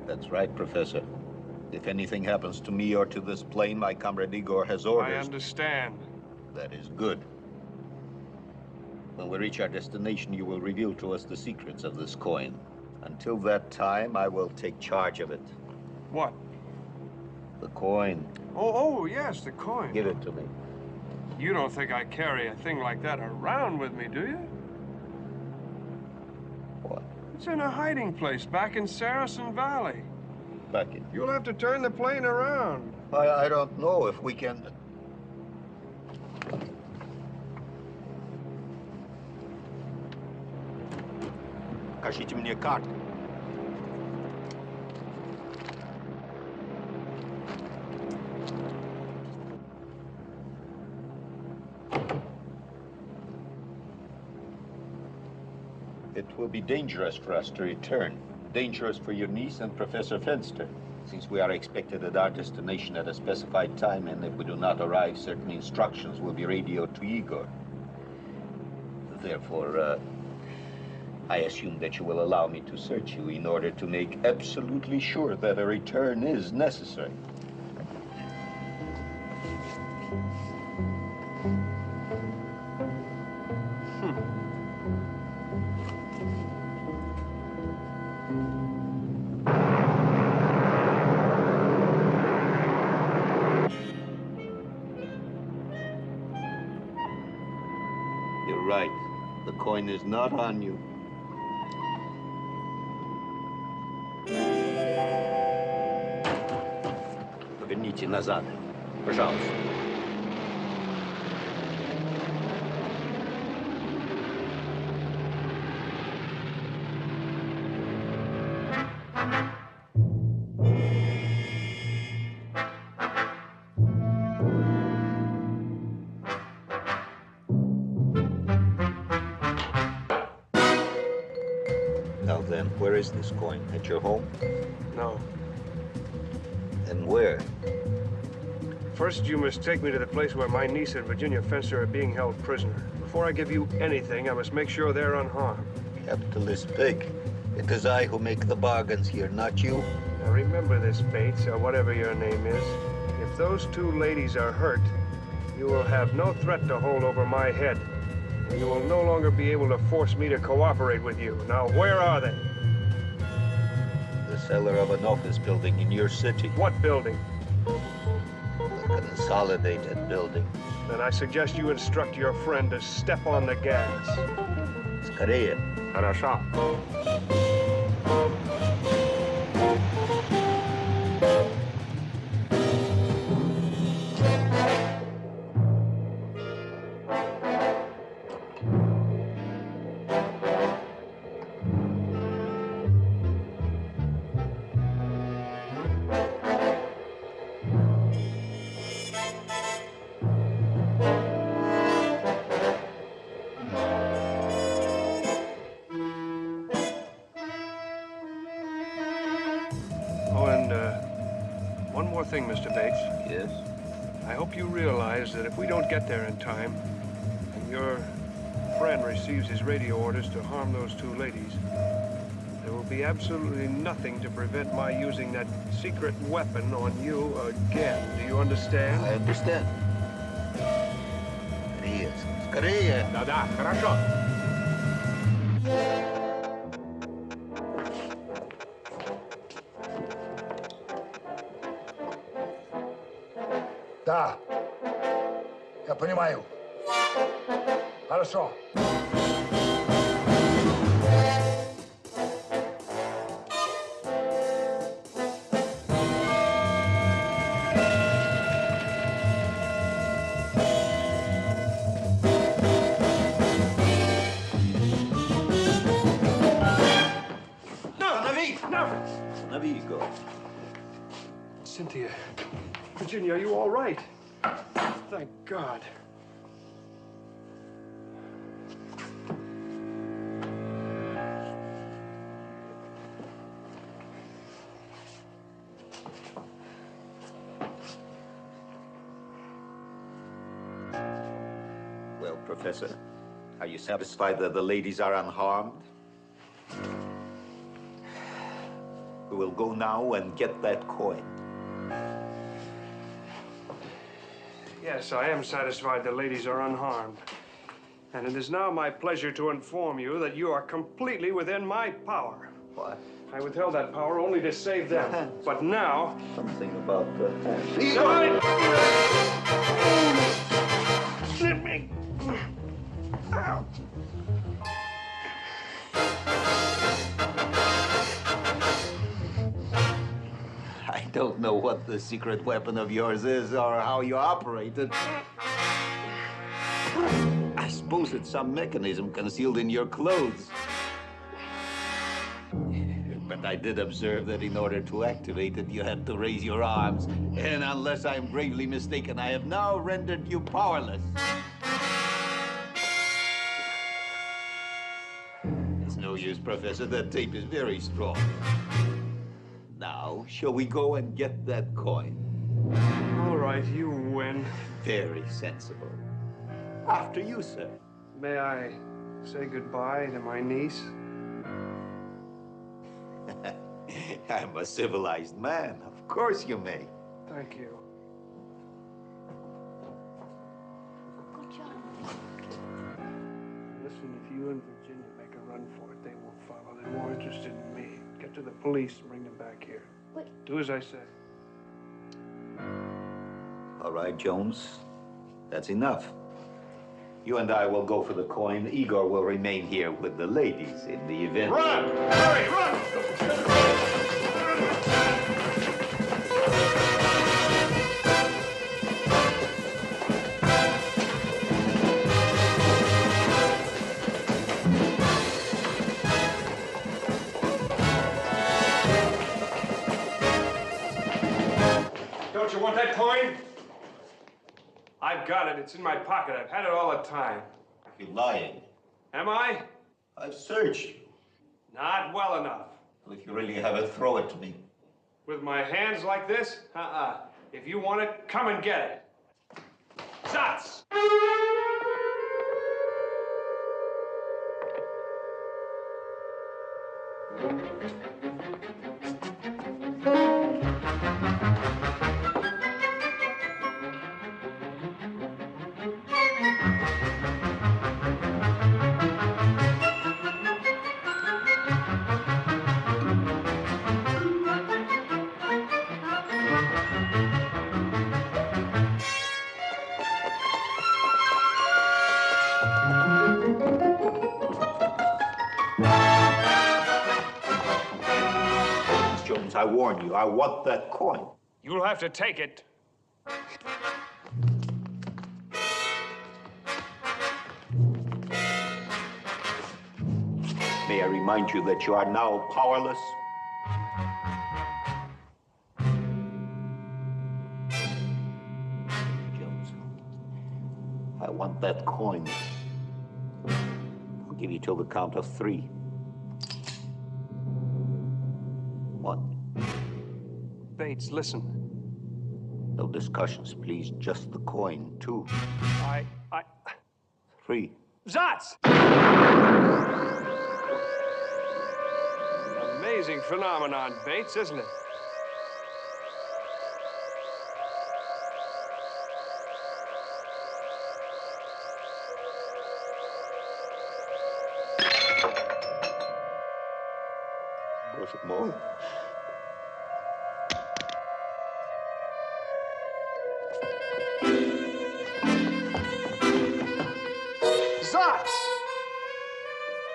That's right, Professor. If anything happens to me or to this plane, my comrade Igor has orders. I understand. That is good. When we reach our destination, you will reveal to us the secrets of this coin. Until that time, I will take charge of it. What? The coin. Oh, yes, the coin. Give it to me. You don't think I carry a thing like that around with me, do you? What? It's in a hiding place back in Saracen Valley. Back in? You'll have to turn the plane around. I don't know if we can... Покажите мне карту. It will be dangerous for us to return. Dangerous for your niece and Professor Fenster, since we are expected at our destination at a specified time, and if we do not arrive, certain instructions will be radioed to Igor. Therefore, I assume that you will allow me to search you in order to make absolutely sure that a return is necessary. You're right. The coin is not on you. Поверните назад, пожалуйста. Now then, where is this coin? At your home? No. And where? First, you must take me to the place where my niece and Virginia Fenster are being held prisoner. Before I give you anything, I must make sure they're unharmed. Capitalist pig. It is I who make the bargains here, not you. Now remember this, Bates, or whatever your name is. If those two ladies are hurt, you will have no threat to hold over my head. And you will no longer be able to force me to cooperate with you. Now, where are they? The cellar of an office building in your city. What building? A consolidated building. Then I suggest you instruct your friend to step on the gas. Скорее. Хорошо. thing, Mr. Bates. Yes? I hope you realize that if we don't get there in time, and your friend receives his radio orders to harm those two ladies, there will be absolutely nothing to prevent my using that secret weapon on you again. Do you understand? I understand. Yes. Скорее. Да-да, хорошо. Да, я понимаю. Хорошо. Navigo. Cynthia, Virginia, are you all right? Thank God. Well, Professor, are you satisfied that the ladies are unharmed? We will go now and get that coin. Yes, I am satisfied the ladies are unharmed. And it is now my pleasure to inform you that you are completely within my power. What? I withheld that power only to save them. But now... Something about the hands. Let me... Ow. I don't know what the secret weapon of yours is or how you operate it. I suppose it's some mechanism concealed in your clothes. But I did observe that in order to activate it, you had to raise your arms. And unless I'm gravely mistaken, I have now rendered you powerless. It's no use, Professor. That tape is very strong. Now, shall we go and get that coin? All right, you win. Very sensible. After you, sir. May I say goodbye to my niece? I'm a civilized man. Of course you may. Thank you. Listen, if you and Virginia make a run for it, they won't follow. They're more interested in me. Get to the police and bring them back here. What? Do as I say. All right, Jones. That's enough. You and I will go for the coin. Igor will remain here with the ladies in the event. Run! Hurry, run! Don't you want that coin? I've got it. It's in my pocket. I've had it all the time. You're lying. Am I? I've searched you. Not well enough. Well, if you really have it, throw it to me. With my hands like this? If you want it, come and get it. Zotz! Jones, I warn you, I want that coin. You'll have to take it. May I remind you that you are now powerless? Jones, I want that coin. I'll give you till the count of 3. 1. Bates, listen. No discussions, please. Just the coin, 2. 3. Zotz! Amazing phenomenon, Bates, isn't it? Bоже мой. Zotz!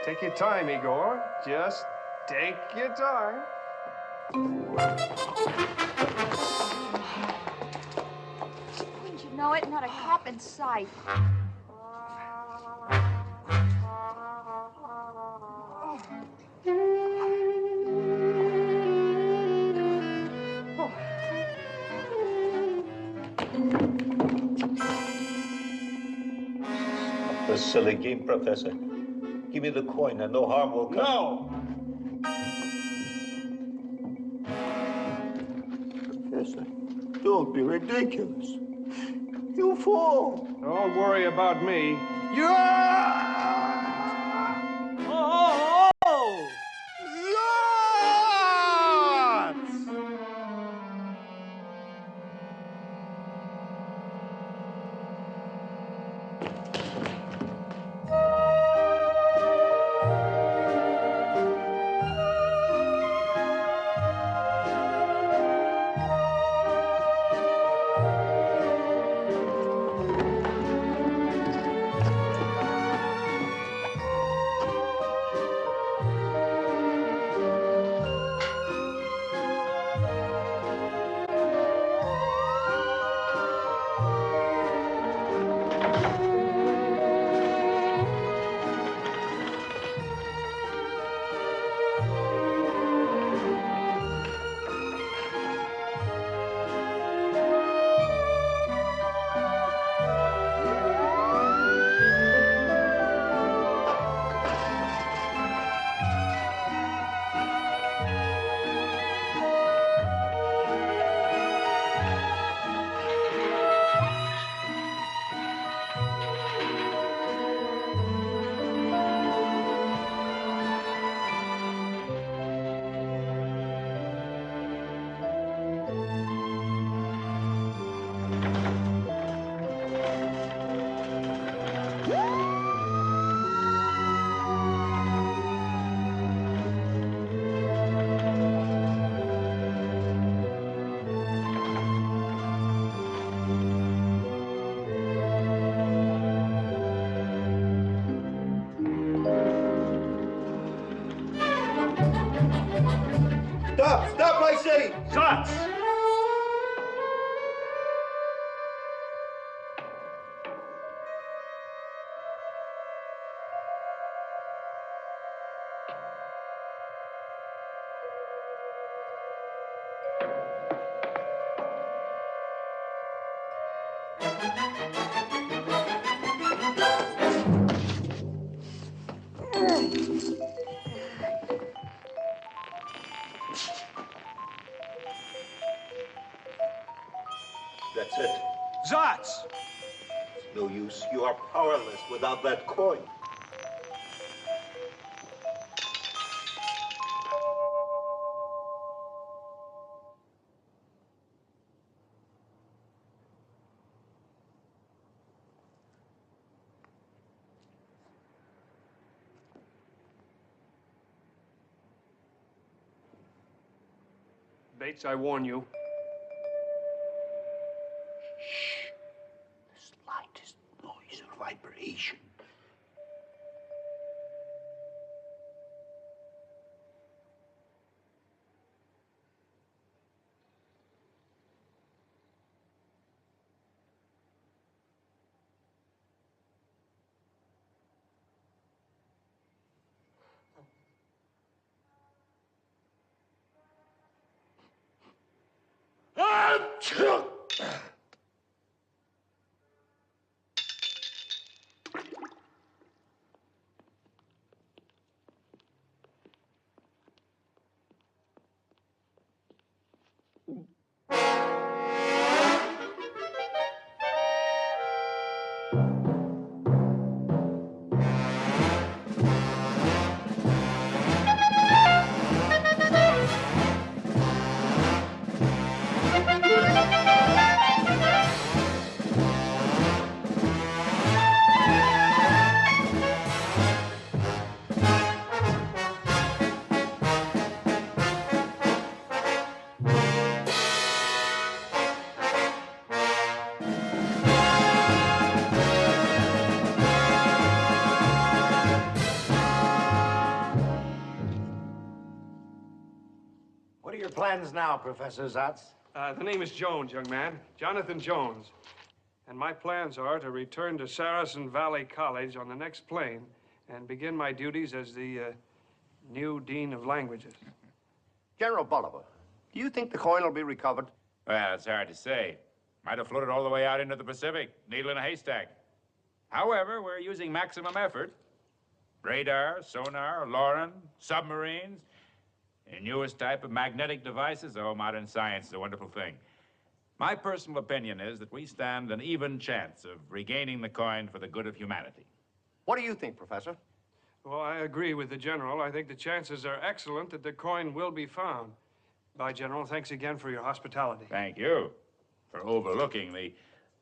Take your time, Igor. Just take your time. Wouldn't you know it? Not a cop in sight. A silly game, Professor. Give me the coin and no harm will come. No! Professor, don't be ridiculous. You fall. Don't worry about me. Stop! Stop, I say! Zotz! That's it. Zotz! No use. You are powerless without that coin. Bates, I warn you. Shh. The slightest noise or vibration. plans now, Professor Zotz? The name is Jones, young man. Jonathan Jones. And my plans are to return to Saracen Valley College on the next plane and begin my duties as the new Dean of Languages. General Bolivar, do you think the coin will be recovered? Well, it's hard to say. Might have floated all the way out into the Pacific, needle in a haystack. However, we're using maximum effort. Radar, sonar, LORAN, submarines, the newest type of magnetic devices. Oh, modern science is a wonderful thing. My personal opinion is that we stand an even chance of regaining the coin for the good of humanity. What do you think, Professor? Well, I agree with the General. I think the chances are excellent that the coin will be found. Bye, General. Thanks again for your hospitality. Thank you for overlooking the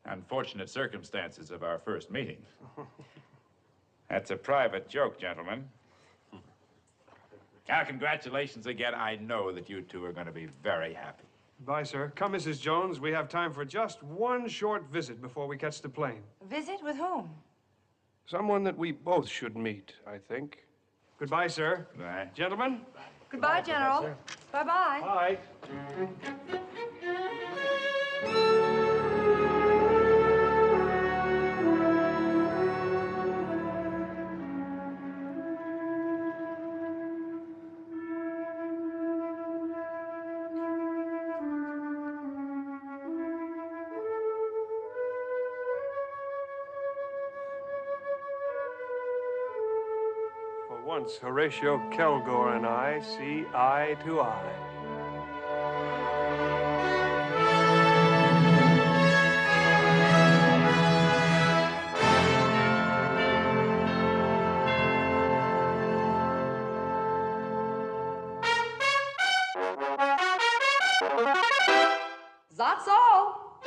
unfortunate circumstances of our first meeting. That's a private joke, gentlemen. Now, congratulations again. I know that you two are going to be very happy. Bye, sir. Come, Mrs. Jones. We have time for just one short visit before we catch the plane. Visit with whom? Someone that we both should meet, I think. Goodbye, sir. Bye. Gentlemen? Goodbye, General. Bye-bye. Bye. Once Horatio Kilgore and I see eye to eye. That's all.